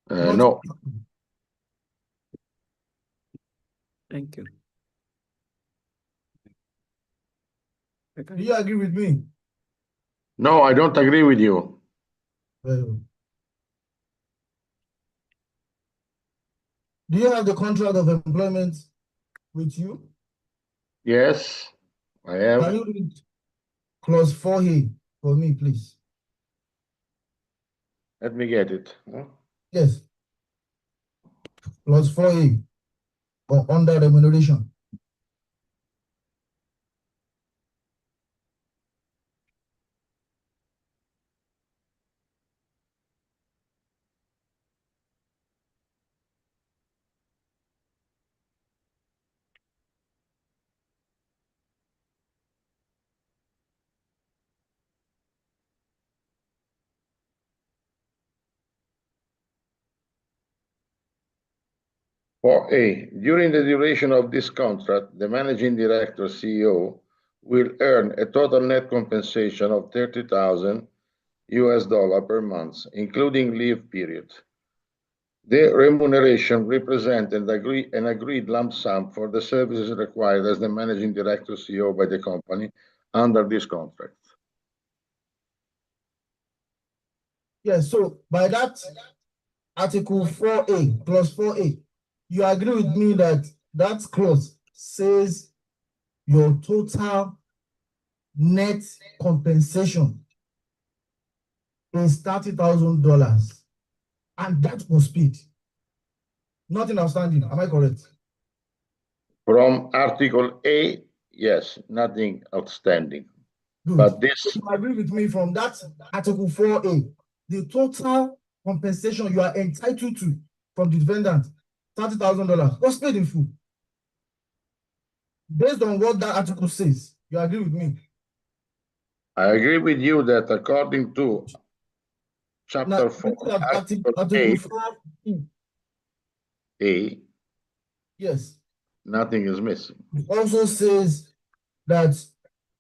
No. Thank you. Do you agree with me? No, I don't agree with you. Very well. Do you have the contract of employment with you? Yes, I have. Can you read clause 4A for me, please? Let me get it. Yes. Clause 4A or under remuneration. For A, during the duration of this contract, the managing director CEO will earn a total net compensation of $30,000 per month, including leave period. The remuneration represents an agreed lump sum for the services required as the managing director CEO by the company under this contract. Yes, so by that Article 4A, clause 4A, you agree with me that that clause says your total net compensation is $30,000, and that was paid. Nothing outstanding. Am I correct? From Article A, yes, nothing outstanding. Good. But this, so you agree with me from that Article 4A, the total compensation you are entitled to from the defendant, $30,000, was paid in full. Based on what that article says, you agree with me? I agree with you that according to Chapter 4, Article 8, 4A, yes, nothing is missing. it also says that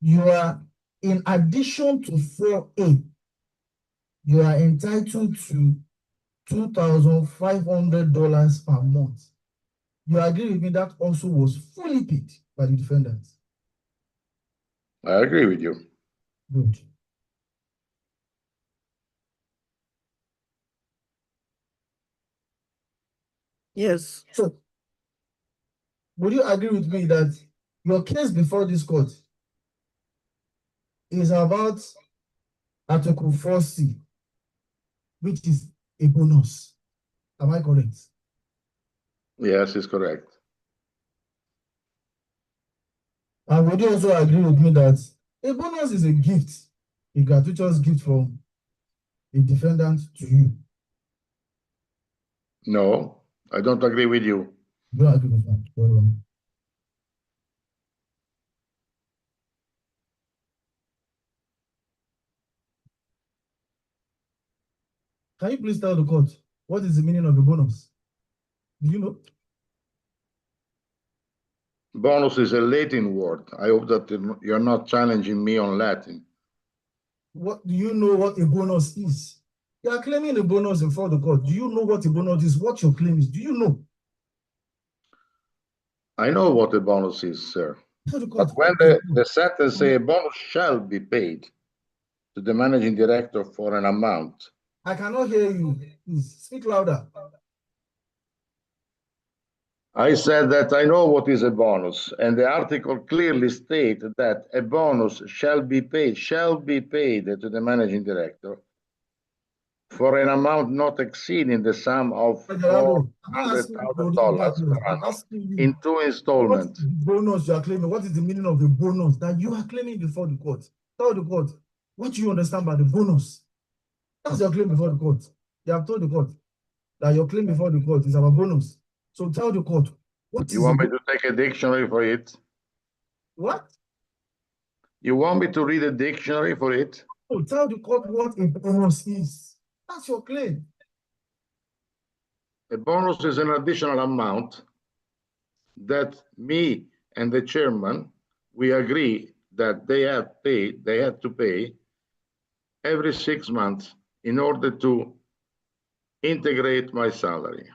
you are, in addition to 4A, you are entitled to $2,500 per month. You agree with me that also was fully paid by the defendant? I agree with you. Good. Yes. So, would you agree with me that your case before this court is about Article 4C, which is a bonus? Am I correct? Yes, it's correct. And would you also agree with me that a bonus is a gift, a gratuitous gift from a defendant to you? No, I don't agree with you. You don't agree with me? Very well. Can you please tell the court what is the meaning of a bonus? Do you know? Bonus is a Latin word. I hope that you're not challenging me on Latin. What do you know what a bonus is? You are claiming a bonus in front of the court. Do you know what a bonus is? What your claim is? Do you know? I know what a bonus is, sir. The But court, when the sentence says a bonus shall be paid to the managing director for an amount. I cannot hear you. Please speak louder. I said that I know what is a bonus, and the article clearly states that a bonus shall be paid to the managing director for an amount not exceeding the sum of $400,000 per annum in 2 installments. What bonus you are claiming? What is the meaning of the bonus that you are claiming before the court? Tell the court, what do you understand by the bonus? That's your claim before the court. You have told the court that your claim before the court is our bonus. So tell the court, what You is want the me to take a dictionary for it? what? You want me to read a dictionary for it? Oh, tell the court what a bonus is. That's your claim. A bonus is an additional amount that me and the chairman, we agree that they had to pay every 6 months in order to integrate my salary.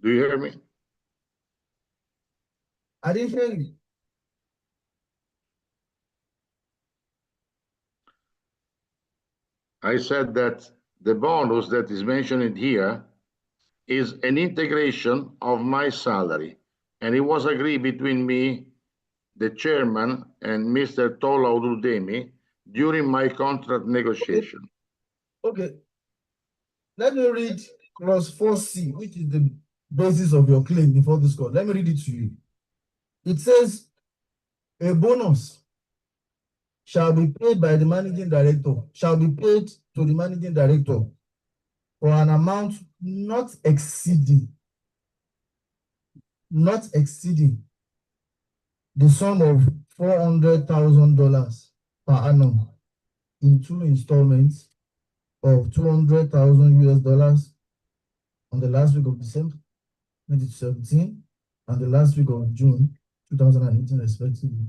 Do you hear me? I didn't hear you. I said that the bonus that is mentioned here is an integration of my salary, and it was agreed between me, the chairman, and Mr. Tola Odudemi during my contract negotiation. Okay. Let me read clause 4C, which is the basis of your claim before this court. Let me read it to you. It says, a bonus shall be paid by the managing director, shall be paid to the managing director for an amount not exceeding the sum of $400,000 per annum in 2 installments of $200,000 on the last week of December 2017 and the last week of June 2018, respectively.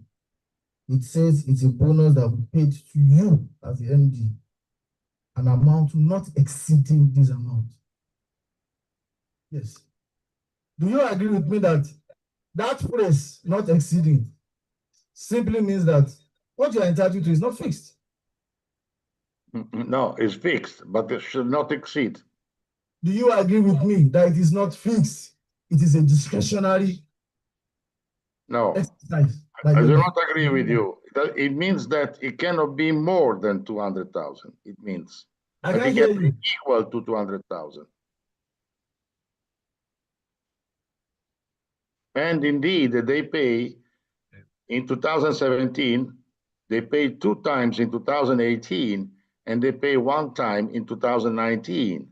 It says it's a bonus that will be paid to you as the MD, an amount not exceeding this amount. Yes. Do you agree with me that that phrase, not exceeding, simply means that what you are entitled to is not fixed? No, it's fixed, but it should not exceed. Do you agree with me that it is not fixed? It is a discretionary No, exercise. I do not agree with you. It means that it cannot be more than 200,000. It means I that can't it hear can be you. equal to 200,000. And indeed, they pay in 2017, they paid 2 times in 2018, and they pay 1 time in 2019.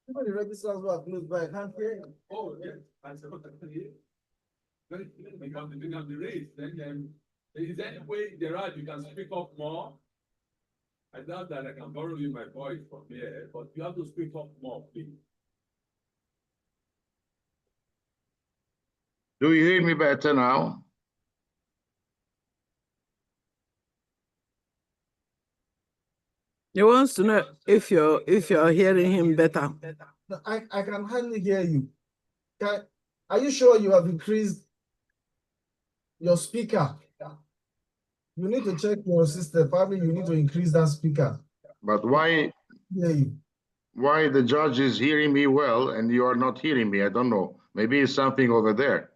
Even the registrars who are close by, I can't hear you. Oh, yes, I said, what I hear. Because the bigger the race, then is there any way there are you can speak up more? I doubt that I can borrow you my voice from here, but you have to speak up more, please. Do you hear me better now? He wants to know if you're hearing him better. No, I can hardly hear you. Are you sure you have increased your speaker? You need to check your system. Probably you need to increase that speaker. But why Hear you. why the judge is hearing me well and you are not hearing me? I don't know. Maybe it's something over there.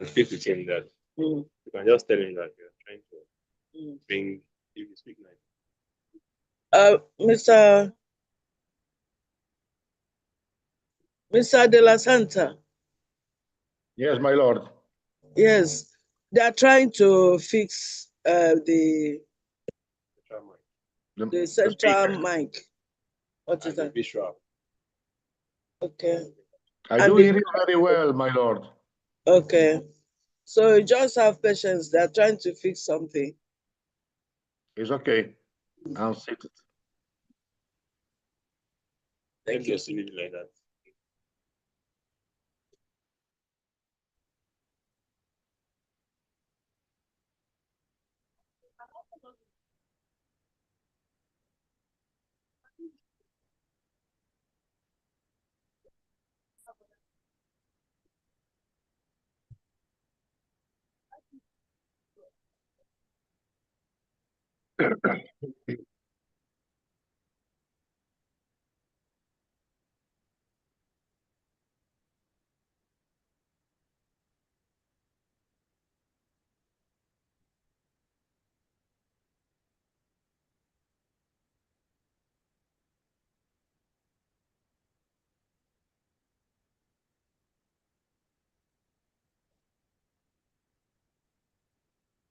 and speak with him that Mm. you can just tell him that you're trying to Mm. bring, if you speak nice. Mr. De La Santa, Yes, my lord. yes, they are trying to fix the central speaker. mic. What is And the that? visual. Okay. I And do the- hear you very well, my lord. Okay. So you just have patience. They're trying to fix something. It's okay. I'm seated. Let me just leave it like that.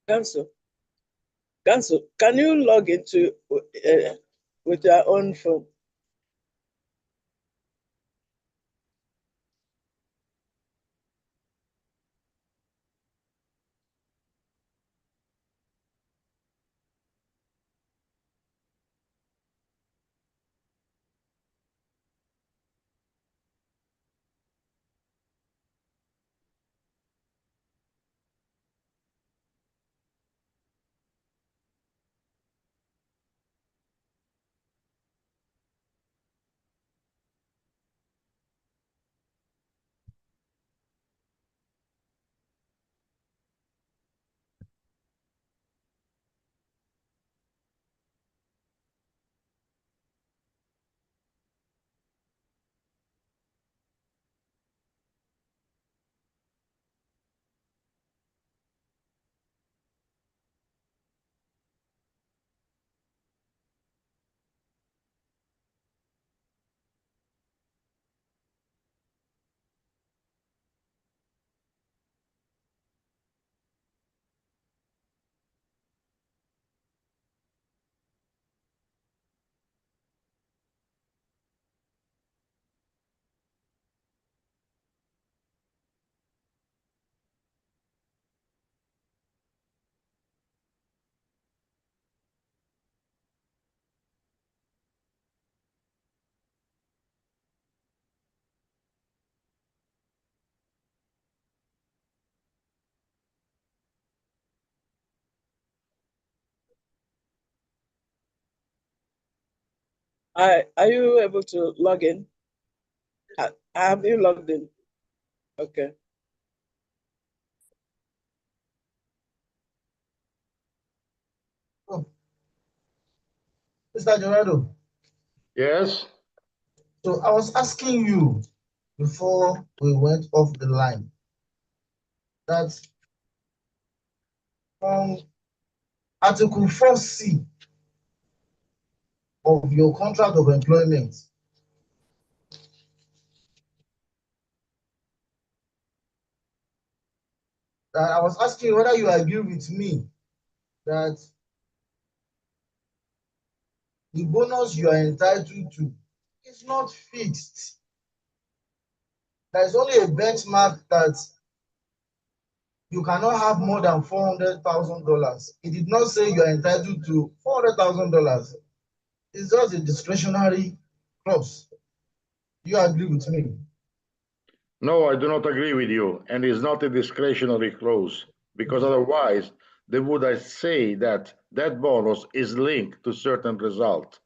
Cancel. Cancel. Can you log into with your own phone? Are you able to log in? Have you logged in? Okay. Oh. Mr. Gerardo, Yes. so I was asking you before we went off the line that Article 4C of your contract of employment, that I was asking you whether you agree with me that the bonus you are entitled to is not fixed. There is only a benchmark that you cannot have more than $400,000. It did not say you are entitled to $400,000. It's just a discretionary clause. Do you agree with me? No, I do not agree with you. And it's not a discretionary clause, because otherwise they would say that that bonus is linked to certain result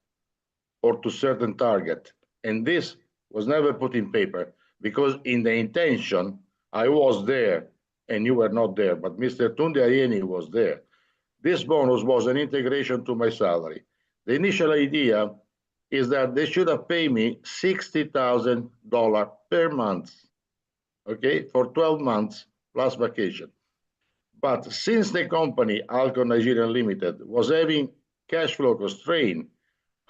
or to certain target. And this was never put in paper, because in the intention, I was there and you were not there, but Mr. Tunde Ayeni was there. This bonus was an integration to my salary. The initial idea is that they should have paid me $60,000 per month, okay, for 12 months plus vacation. But since the company, Alco Nigeria Limited, was having cash flow constraint,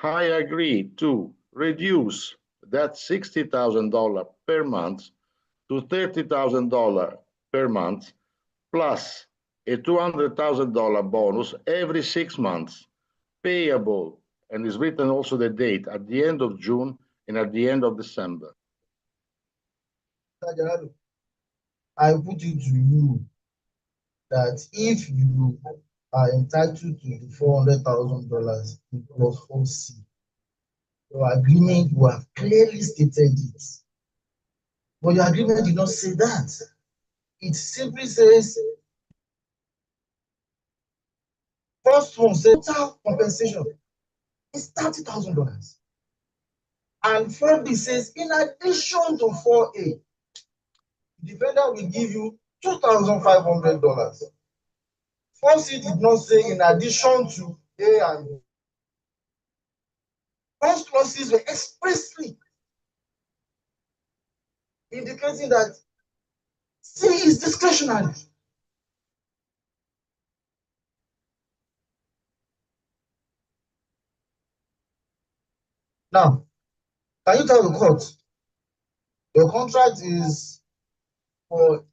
I agreed to reduce that $60,000 per month to $30,000 per month, plus a $200,000 bonus every 6 months, payable, and is written also the date, at the end of June and at the end of December. I put it to you that if you are entitled to the $400,000 in clause 4C, your agreement will have clearly stated it. But your agreement did not say that. It simply says, first one says total compensation is $30,000. And 4B says, in addition to 4A, the defendant will give you $2,500. 4C did not say in addition to A and B. Those clauses were expressly indicating that C is discretionary. Now, can you tell the court your contract is for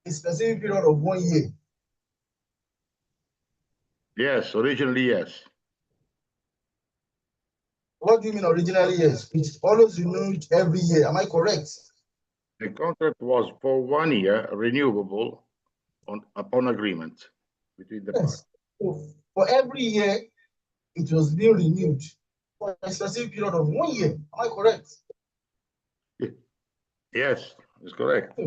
a specific period of 1 year? Yes, originally, yes. What do you mean originally? Yes, it's always renewed every year. Am I correct? The contract was for 1 year, renewable upon agreement between the parties. Yes. So for every year, it was being renewed for a specific period of 1 year. Am I correct? Yes, it's correct.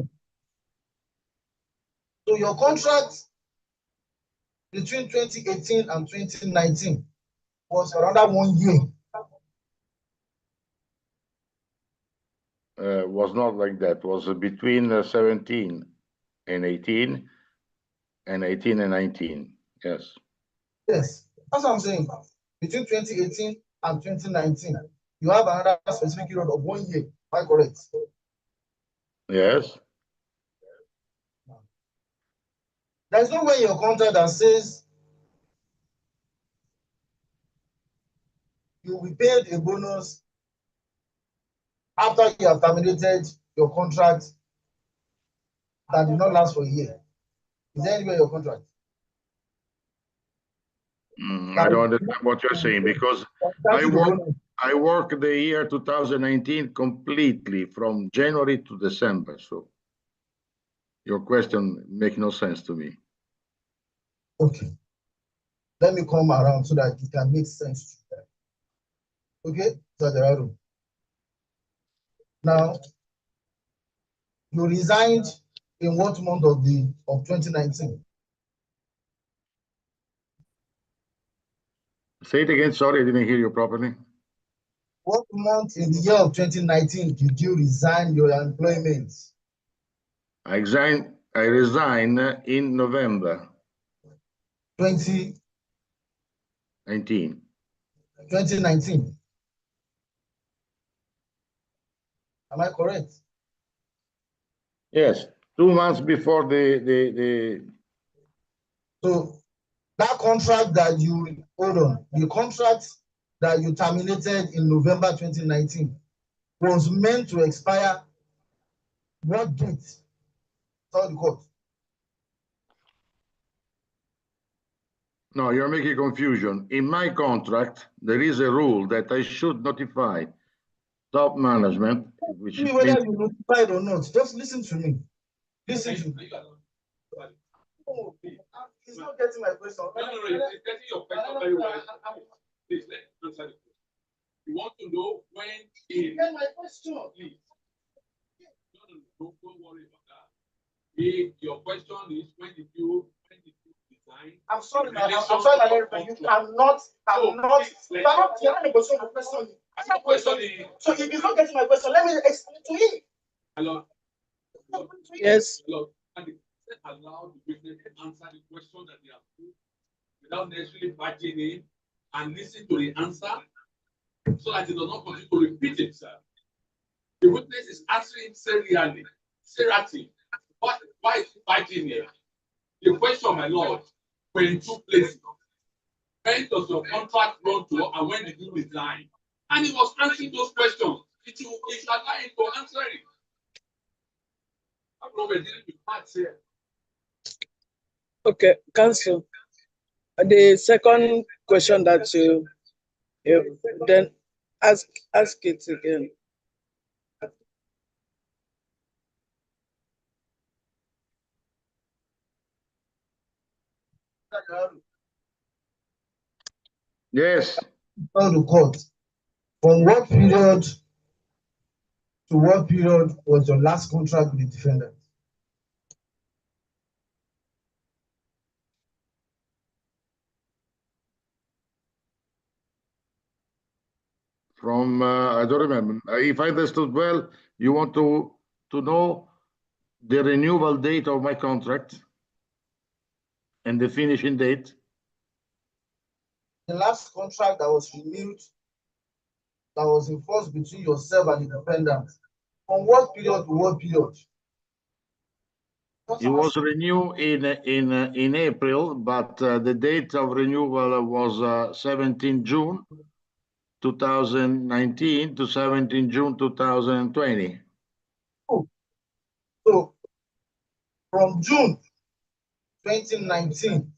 So your contract between 2018 and 2019 was for another 1 year. Was not like that. It was between 17 and 18 and 18 and 19. Yes. Yes, that's what I'm saying. Between 2018 and 2019, you have another specific period of 1 year. Am I correct? Yes. There's no way in your contract that says you will be paid a bonus after you have terminated your contract that did not last for a year. Is there anywhere in your contract? I don't understand what you're saying, because I work the year 2019 completely from January to December. So your question makes no sense to me. Okay. Let me come around so that it can make sense to you. Okay, Zagarado. Now, you resigned in what month of 2019? Say it again. Sorry, I didn't hear you properly. What month in the year of 2019 did you resign your employment? I resigned in November 2019. Am I correct? Yes, 2 months before the. So that contract that you hold on, the contract that you terminated in November 2019 was meant to expire what date? Tell the court. No, you're making confusion. In my contract, there is a rule that I should notify top management, which See means whether you notified or not. Just listen to me. Listen to me. Oh, he's not getting my question. No, he's getting your question very well. Please, let's answer the question. You want to know when Get my question. please. No, don't worry about that. If your question is when did you resign? I'm sorry, my lord, you cannot you're not in a position to question me. I'm not questioning. So if he's not getting my question, let me explain to him. Hello. Yes. Hello. And allow the witness to answer the question that they have put without necessarily barging in and listen to the answer so that it does not continue to repeat itself. The witness is answering serially, why is fighting here? The question, my lord, were in two places. When does your contract run to, and when did you resign? And he was answering those questions. It is allowing to answer it. I'm not dealing with facts here. Okay, Council. The second question that you then ask it again. Yes. Tell the court, from what period to what period was your last contract with the defendant? From I don't remember. If I understood well, you want to know the renewal date of my contract and the finishing date. The last contract that was renewed, that was enforced between yourself and the defendant, from what period to what period? It was renewed in April, but the date of renewal was 17 June 2019 to 17 June 2020. Oh. So from June 2019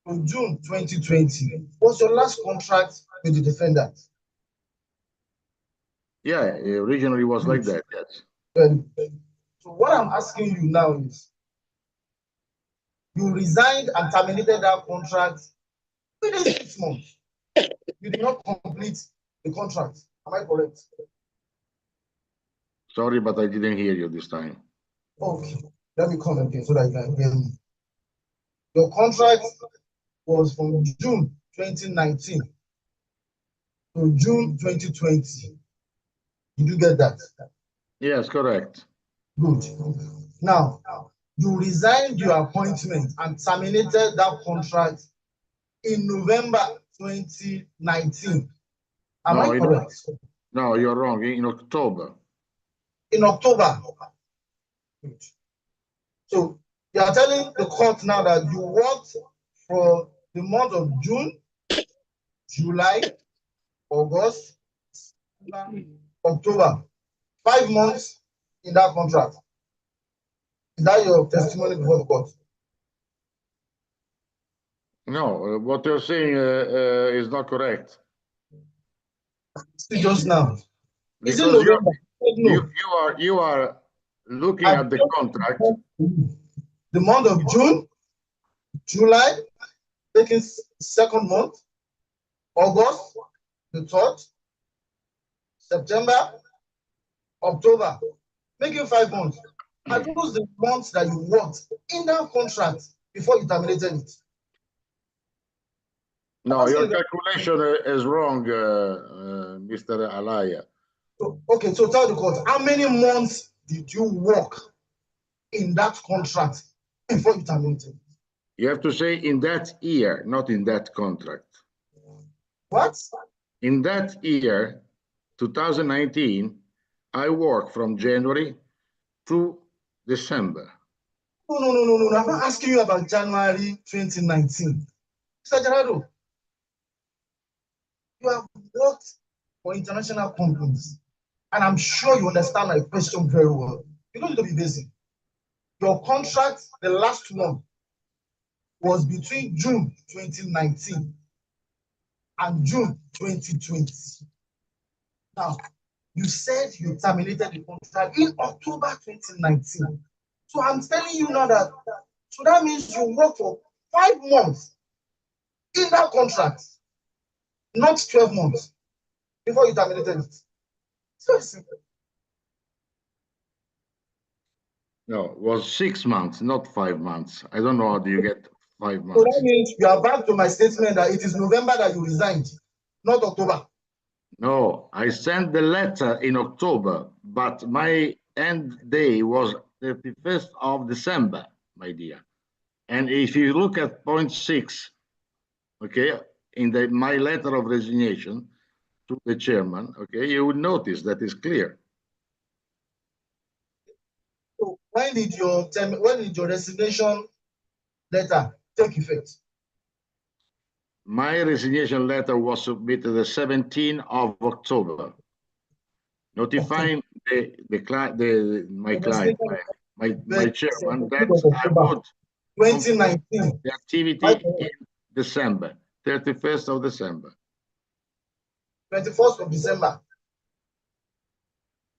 to June 2020 was your last contract with the defendant? Yeah, originally it was like that, yes. So what I'm asking you now is, you resigned and terminated that contract within 6 months. You did not complete the contract. Am I correct? Sorry, but I didn't hear you this time. Okay, let me come again so that you can hear me. Your contract was from June 2019 to June 2020. Did you get that? Yes, correct. Good. Now, you resigned your appointment and terminated that contract in November 2019. Am I correct? No, you're wrong. In October. In October. Good. So you are telling the court now that you worked for the month of June, July, August, October, 5 months in that contract. Is that your testimony before the court? No, what you're saying is not correct. See just now. Is it Because November? you are looking at the contract. The month of June, July, taking second month, August, the 3rd, September, October, making 5 months. Are those the months that you worked in that contract before you terminated it? No, your calculation is wrong, Mr. Alaya. Okay, so tell the court, how many months did you work in that contract before you terminated? You have to say in that year, not in that contract. What? In that year, 2019, I worked from January to December. No. I'm not asking you about January 2019. Mr. Gerardo, you have worked for international companies, and I'm sure you understand my question very well. You don't need to be busy. Your contract, the last one, was between June 2019 and June 2020. Now, you said you terminated the contract in October 2019. So I'm telling you now that, so that means you worked for 5 months in that contract, not 12 months before you terminated it. It's very simple. No, it was 6 months, not 5 months. I don't know how do you get 5 months. So that means you are back to my statement that it is November that you resigned, not October. No, I sent the letter in October, but my end day was 31st of December, my dear. And if you look at point 6, okay, in my letter of resignation to the chairman, okay, you will notice that is clear. So when did your resignation letter take effect? My resignation letter was submitted the 17th of October, notifying my client, my chairman, that I would 2019. the activity in December, 31st of December. 21st of December.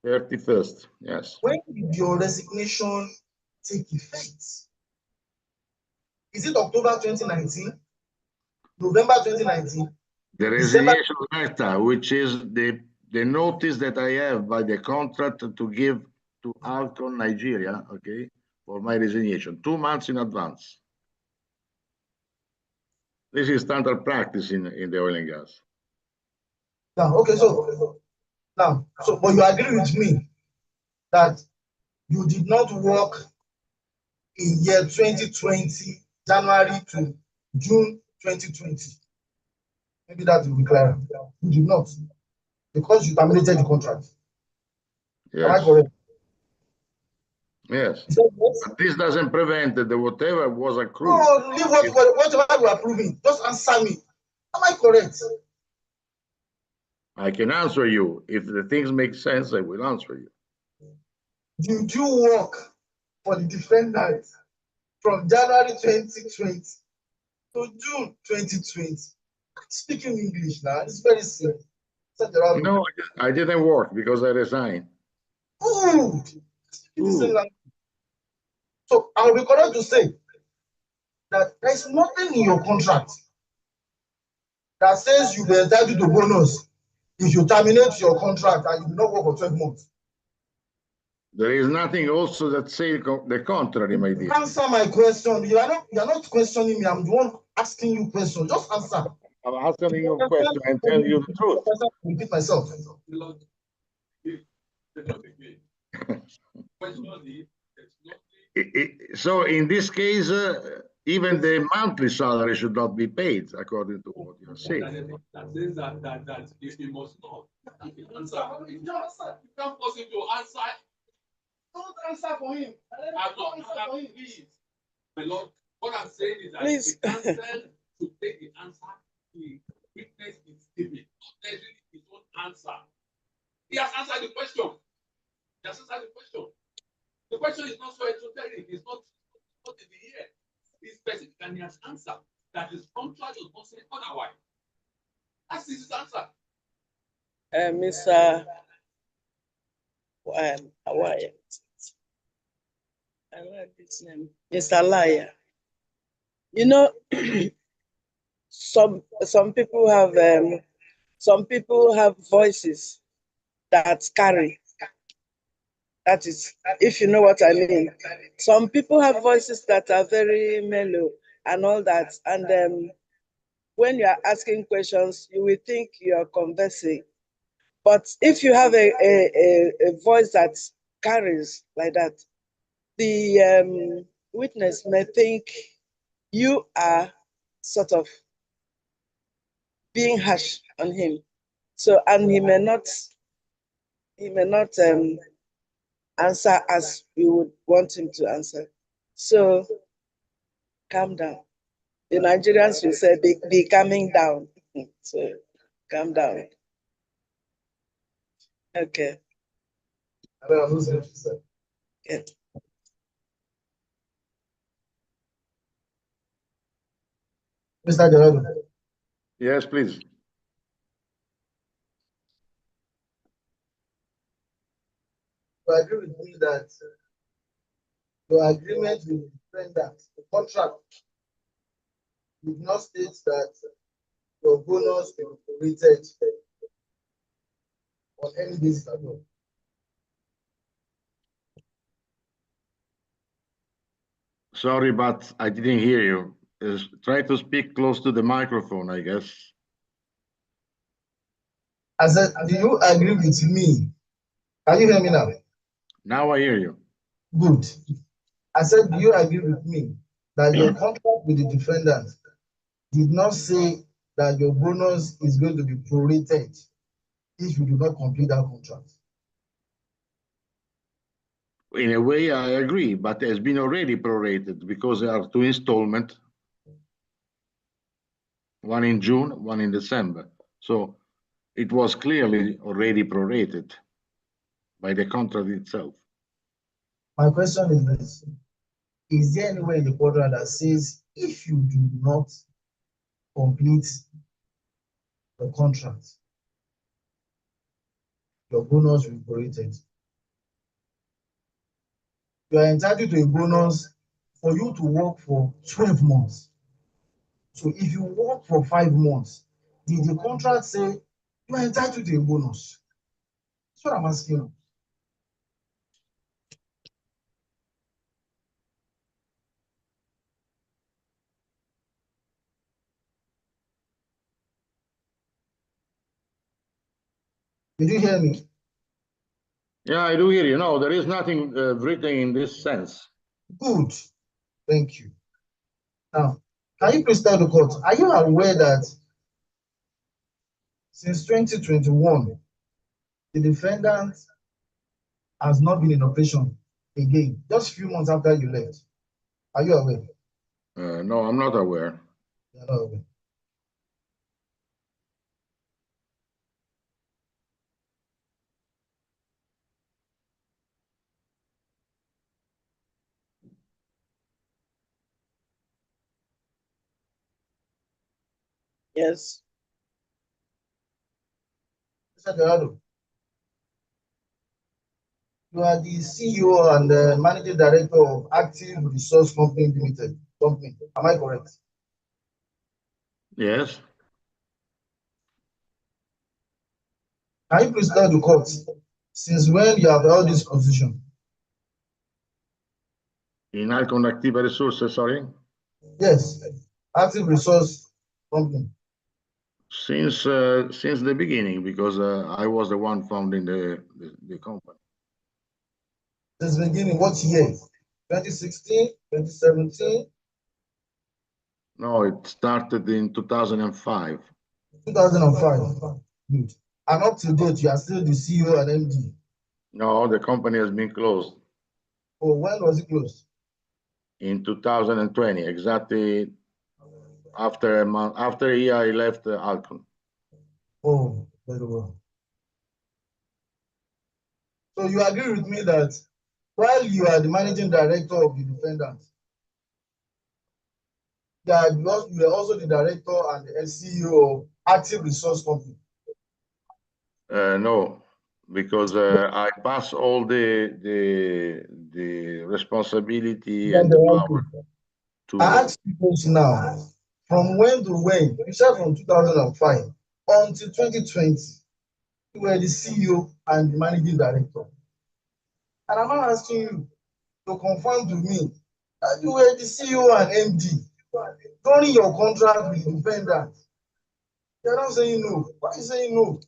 31st, yes. When did your resignation take effect? Is it October 2019? November 2019? The resignation letter, which is the notice that I have by the contract to give to Alcon Nigeria, okay, for my resignation, 2 months in advance. This is standard practice in the oil and gas. Now, okay, so but you agree with me that you did not work in year 2020, January to June 2020. Maybe that will be clear. You did not, because you terminated the contract. Yes. Am I correct? Yes. Yes. But this doesn't prevent that whatever was accrued. No, leave whatever you are proving. Just answer me. Am I correct? I can answer you. If the things make sense, I will answer you. Did you work for the defendant from January 2020 to June 2020? Speaking English now, it's very simple. No, I didn't work because I resigned. Good. So I'll be correct to say that there's nothing in your contract that says you'll be entitled to bonus if you terminate your contract and you do not work for 12 months. There is nothing also that says the contrary, my dear. Answer my question. You are not questioning me. I'm the one asking you questions. Just answer. I'm answering your question and tell you the truth. Repeat myself. So in this case, even the monthly salary should not be paid, according to what you are saying. That says that if he must not answer, you can't force him to answer. Don't answer for him. I'm not answer for him. My Lord, what I'm saying is that Please. the counsel to take the answer the witness is giving, not necessarily his own answer. He has answered the question. He has answered the question. The question is not so esoteric. It's not in the air. It's specific, and he has answered that his contract does not say otherwise. That's his answer. Mr. Hawaii. I like this name, Mr. Liar. You know, some people have voices that carry. That is, if you know what I mean. Some people have voices that are very mellow and all that. And when you are asking questions, you will think you are conversing. But if you have a voice that carries like that, the witness may think you are sort of being harsh on him. So, and he may not answer as you would want him to answer. So, calm down. The Nigerians will say, be calming down. So, calm down. Okay. Good. Mr. Gerardo. Yes, please. You agree with me that your agreement with the defendant, the contract, did not state that your bonus will be rated on any basis at all. Sorry, but I didn't hear you. Try to speak close to the microphone, I guess. I said, do you agree with me? Can you hear me now? Now I hear you. Good. I said, do you agree with me that your contract with the defendant did not say that your bonus is going to be prorated if you do not complete that contract? In a way, I agree, but it has been already prorated because there are two installments, one in June, one in December. So it was clearly already prorated by the contract itself. My question is this: is there any way in the contract that says if you do not complete the contract, your bonus will be prorated? You are entitled to a bonus for you to work for 12 months. So if you work for 5 months, did the contract say you are entitled to a bonus? That's what I'm asking you. Did you hear me? Yeah, I do hear you. No, there is nothing written in this sense. Good. Thank you. Now, can you please tell the court, are you aware that since 2021, the defendant has not been in operation again, just a few months after you left? Are you aware? No, I'm not aware. You're not aware. Yes. Mr. Gerardo, you are the CEO and the managing director of Active Resource Company Limited. Company. Am I correct? Yes. Can you please tell the court since when you have held this position? In Icon Active Resources, sorry? Yes, Active Resource Company. Since the beginning, because I was the one founding the company. Since the beginning, what year? 2016, 2017? No, it started in 2005. 2005. Good. And up to date, you are still the CEO and MD. No, the company has been closed Oh, when was it closed? in 2020, exactly after a month, after a year I left Alcon. Oh, very well. So you agree with me that while you are the managing director of the defendant, you are also the director and the CEO of Active Resource Company. No, because I pass all the responsibility and the power to. I ask you now, from when to when? You said from 2005 until 2020, you were the CEO and the managing director. And I'm not asking you to confirm to me that you were the CEO and MD during your contract with the defendant. You're not saying no. Why are you saying no?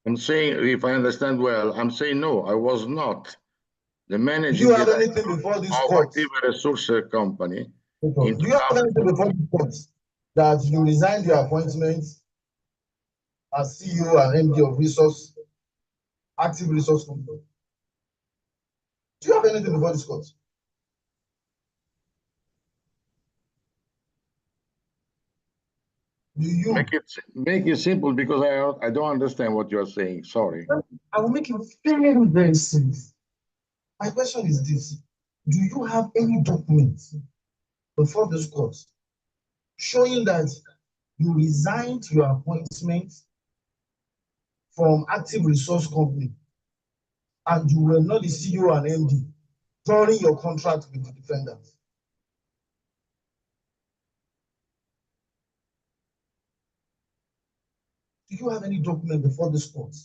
I'm saying, if I understand well, I'm saying no, I was not the Do managing you have director anything before this of court? Active Resource Company in Do you have anything before this court that you resigned your appointment as CEO and MD of Active Resource Company? Do you have anything before this court? Do you? Make it simple because I don't understand what you are saying. Sorry. I will make it very, very simple. My question is this: do you have any documents before this court showing that you resigned your appointment from Active Resource Company and you were not the CEO and MD during your contract with the defendant? Do you have any document before this court?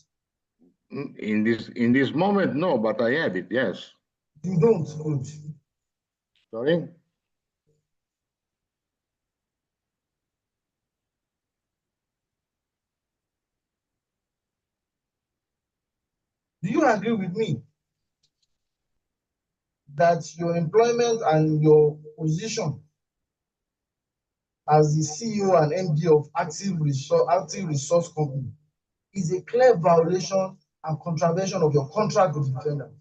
In this moment, no, but I have it. Yes. You don't. Good. Sorry. Do you agree with me that your employment and your position as the CEO and MD of Active Resource Company is a clear violation and contravention of your contract with the defendant.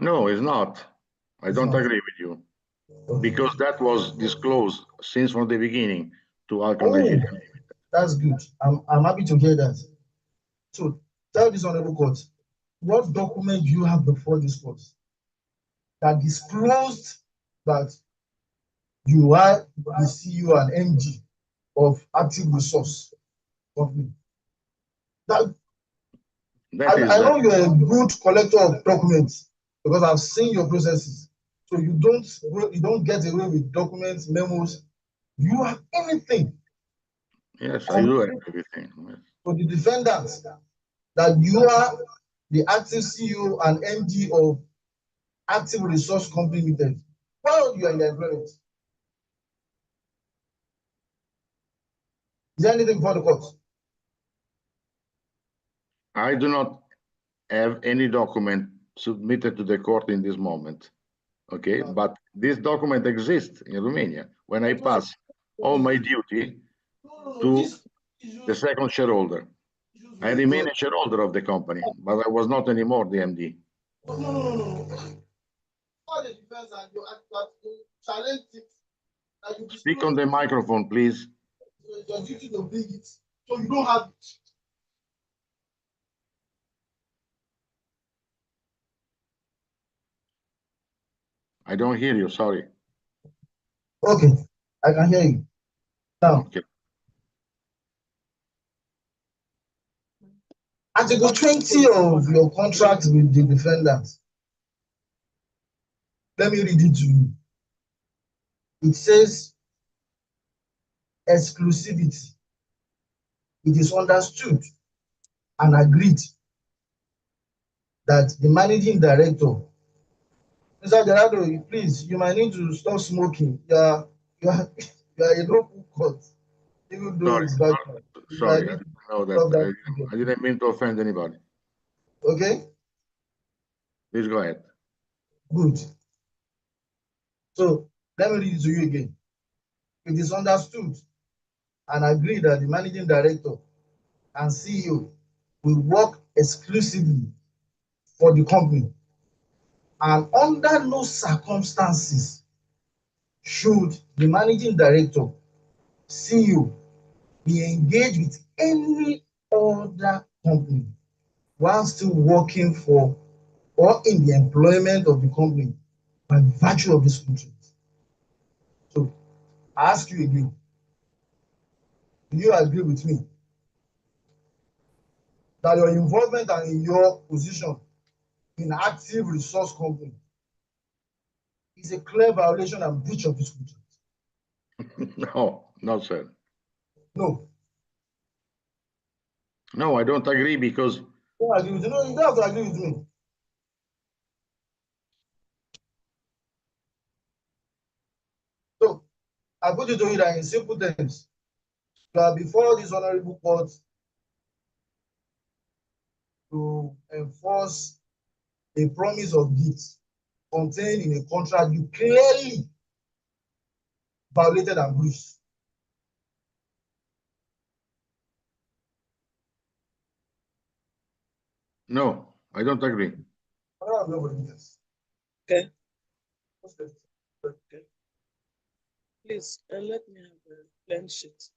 No, it's not. I don't agree with you. Because that was disclosed since from the beginning to Alcon Nigeria. That's good. I'm happy to hear that. So tell this honorable court, what document do you have before this court that disclosed that you are the CEO and MD of Active Resource Company? That, I know you're a good collector of documents because I've seen your processes. So you don't get away with documents, memos. Do you have anything? Yes, I do have everything. Yes. For the defendants that you are the active CEO and MD of Active Resource Company Limited while you are in the employment. Is there anything before the court? I do not have any document submitted to the court in this moment. Okay, but this document exists in Romania when I pass all my duty to the second shareholder. I remain a shareholder of the company, but I was not anymore the MD. No. Speak on the microphone, please. Your duty to bring it, so you don't have it. I don't hear you, sorry. Okay, I can hear you. Now, okay. Article 20 of your contract with the defendant, let me read it to you. It says exclusivity. It is understood and agreed that the managing director, Mr. Gerardo, please, you might need to stop smoking. You are a local court, even though it's bad. Sorry, I didn't know that. I didn't mean to offend anybody. Okay? Please go ahead. Good. So let me read it to you again. It is understood and agreed that the managing director and CEO will work exclusively for the company, and under no circumstances should the managing director, CEO, be engaged with any other company while still working for or in the employment of the company by virtue of this contract. So I ask you again, do you agree with me that your involvement and in your position in Active Resource Company is a clear violation and breach of this contract? No, sir. No. No, I don't agree because. You don't agree with me. No, you don't have to agree with me. So I put it to you that in simple terms, you are before this honorable court to enforce a promise of gifts contained in a contract you clearly violated and breached. No, I don't agree. Okay. Okay. Please let me have a plain sheet.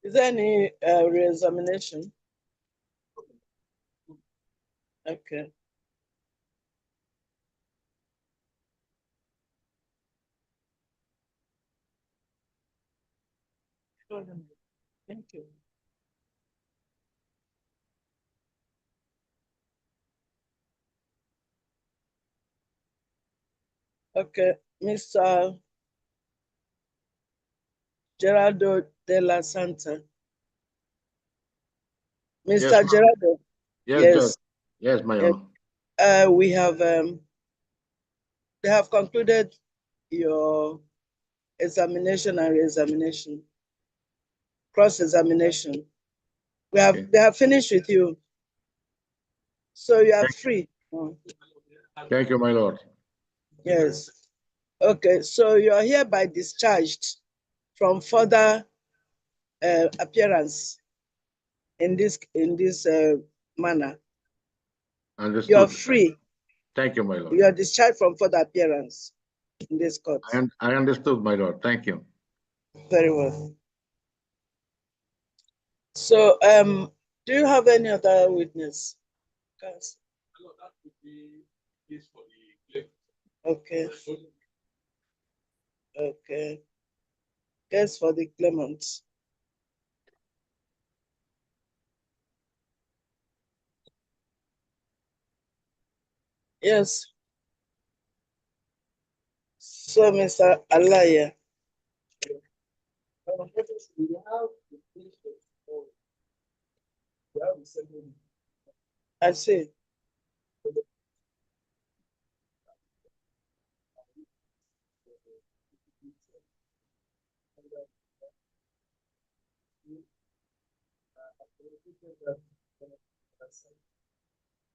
Is there any re-examination? Okay. Thank you. Okay, Mr. Gerardo de la Santa. Mr. Yes, ma'am. Gerardo. Yes, Yes. Judge. Yes, my Yes. honor. We have they have concluded your examination and re-examination, cross-examination. Okay. They have finished with you. So you are Thank free. Thank you, my lord. Yes. Okay, so you are hereby discharged from further appearance in this manner. Understood. You are free. Thank you, my lord. You are discharged from further appearance in this court. I understood, my lord. Thank you. Very well. So, do you have any other witness? Counsel? No, that would be this for the claim. Okay. Okay. Case for the claimant. Yes. So, Mr. Alaya. I see.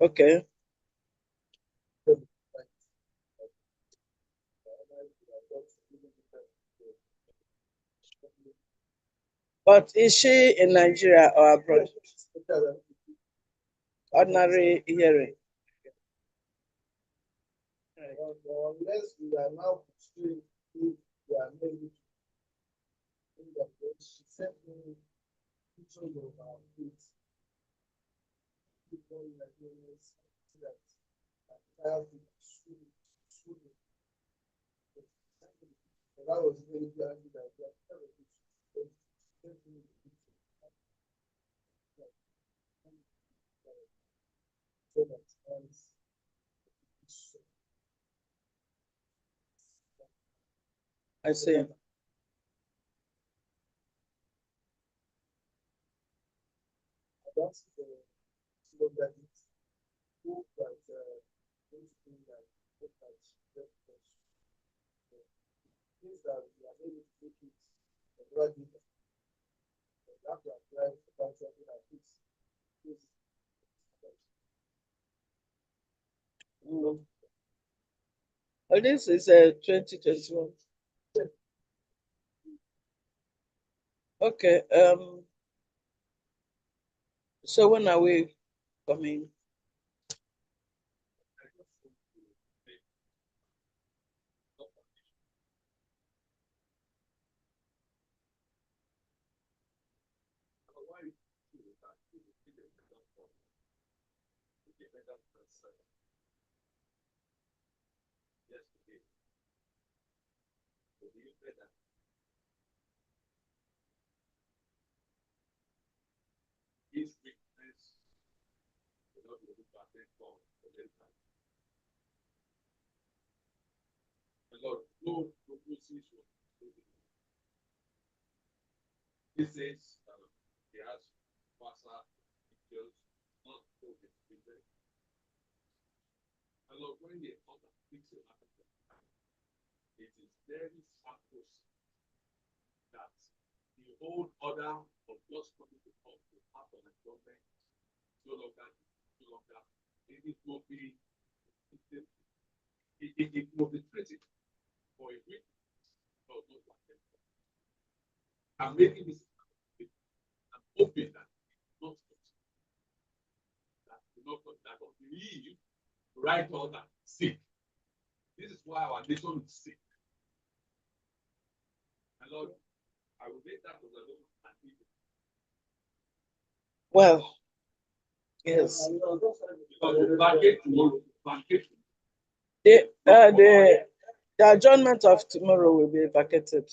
Okay. But is she in Nigeria or abroad? Ordinary hearing. Unless we are now pursuing if we are maybe she sent me pictures of our kids. People in Nigeria see that I have to sue. But that was really glad that we have never so that I see. that's the look at it. Hope that those things that things that we are able to make it the graduate. We have to apply for something like this. Oh, this is 2021. Okay. So when are we coming? His weakness will not be able to attend for the time. The Lord, no opposition. This is he has Pasa pictures, not COVID. And Lord, when the other picture happens, it is very sacrosanct that the whole order of just coming to come to part of the government no longer, it will be it will be treated for a week or not. I'm making this. I'm hoping that it's not that will believe right order sick. This is why our nation is sick. And Lord, I will make that observation and leave it. Well, yes. Because the package tomorrow, The adjournment of tomorrow will be vacated,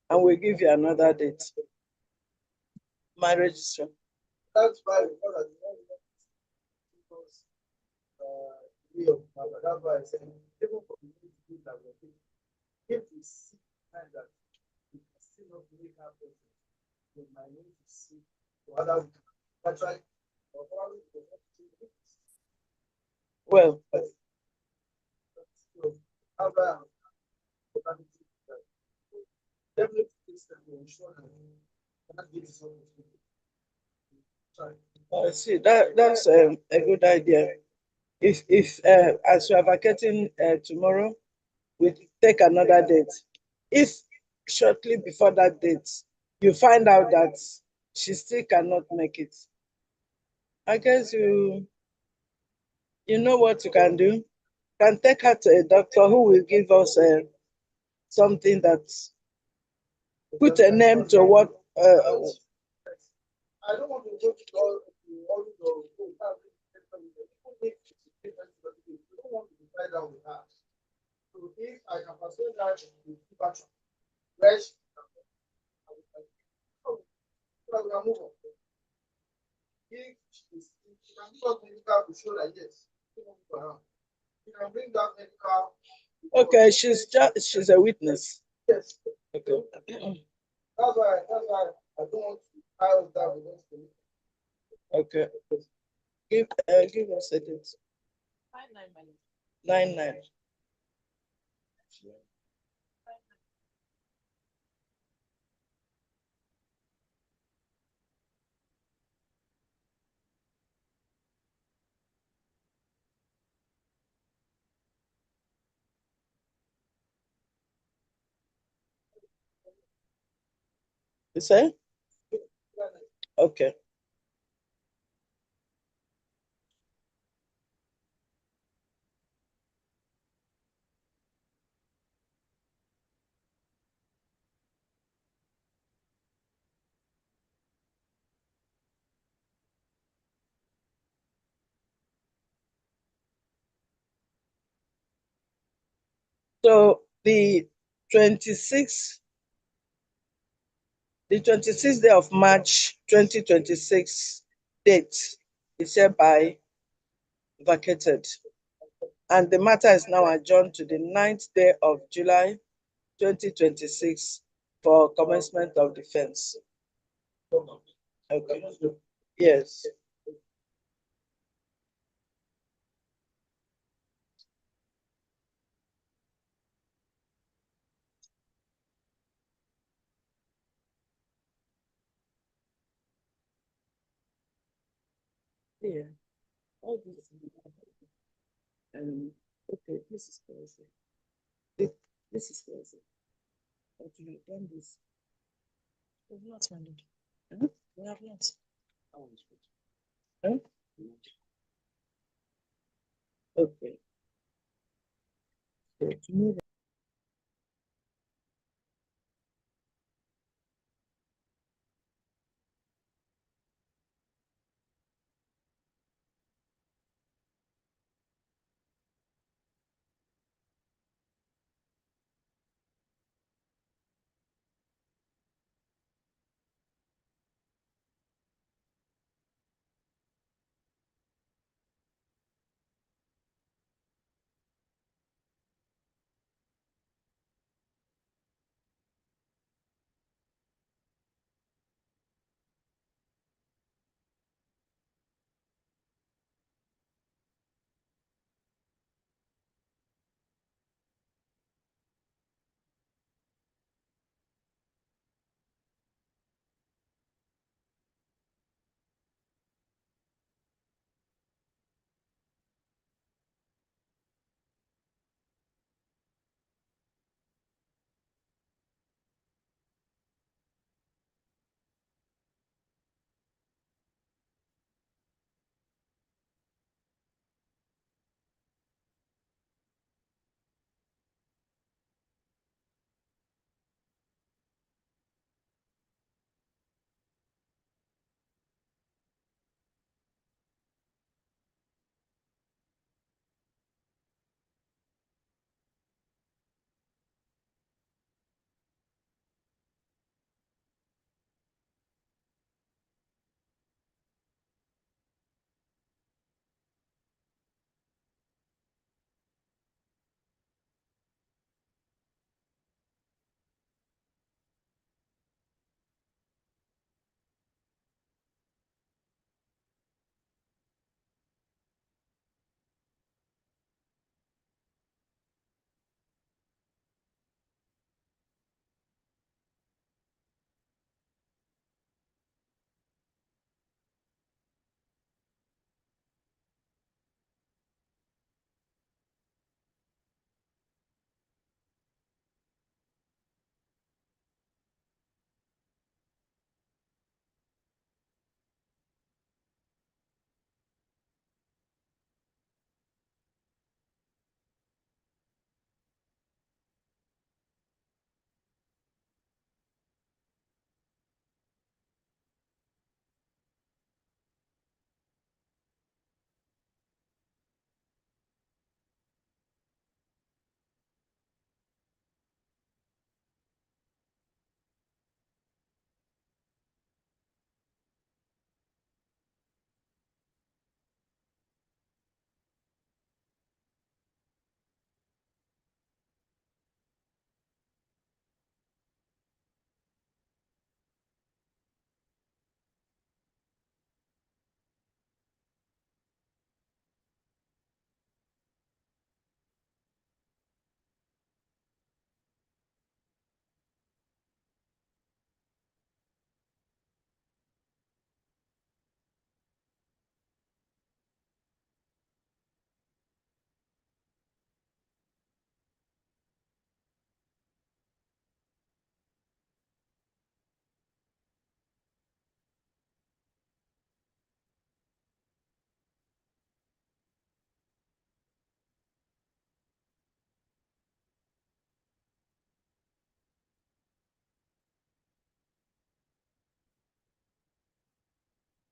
and we'll give you another date. My registrar. That's why that's why I said even for the things that we're taking, if we see that we can still not make up they might need to see whether we can actually Well, definitely ensure that this see that's a good idea. If as we are vacating tomorrow, we take another date. If shortly before that date you find out that she still cannot make it, I guess you know what you can do. You can take her to a doctor who will give us something that put a name to what. I don't want to go to all the you don't want to be tied down with her. So if I can persuade her to keep action, rest, we can move on. If she can give us medical to show that yes, you can bring that medical. Okay, she's a witness. Yes. Okay. That's why I don't want to tie us down with us. Okay. Give us a date. 9/9. You say? Okay. So the 26th day of March 2026 date is hereby vacated, and the matter is now adjourned to the 9th day of July 2026 for commencement of defense. Okay. Yes. Yeah. All this. Okay, this is crazy. This is crazy. But you have done this. We have not, my lord. Huh? We have not. Huh? Okay. So, to me,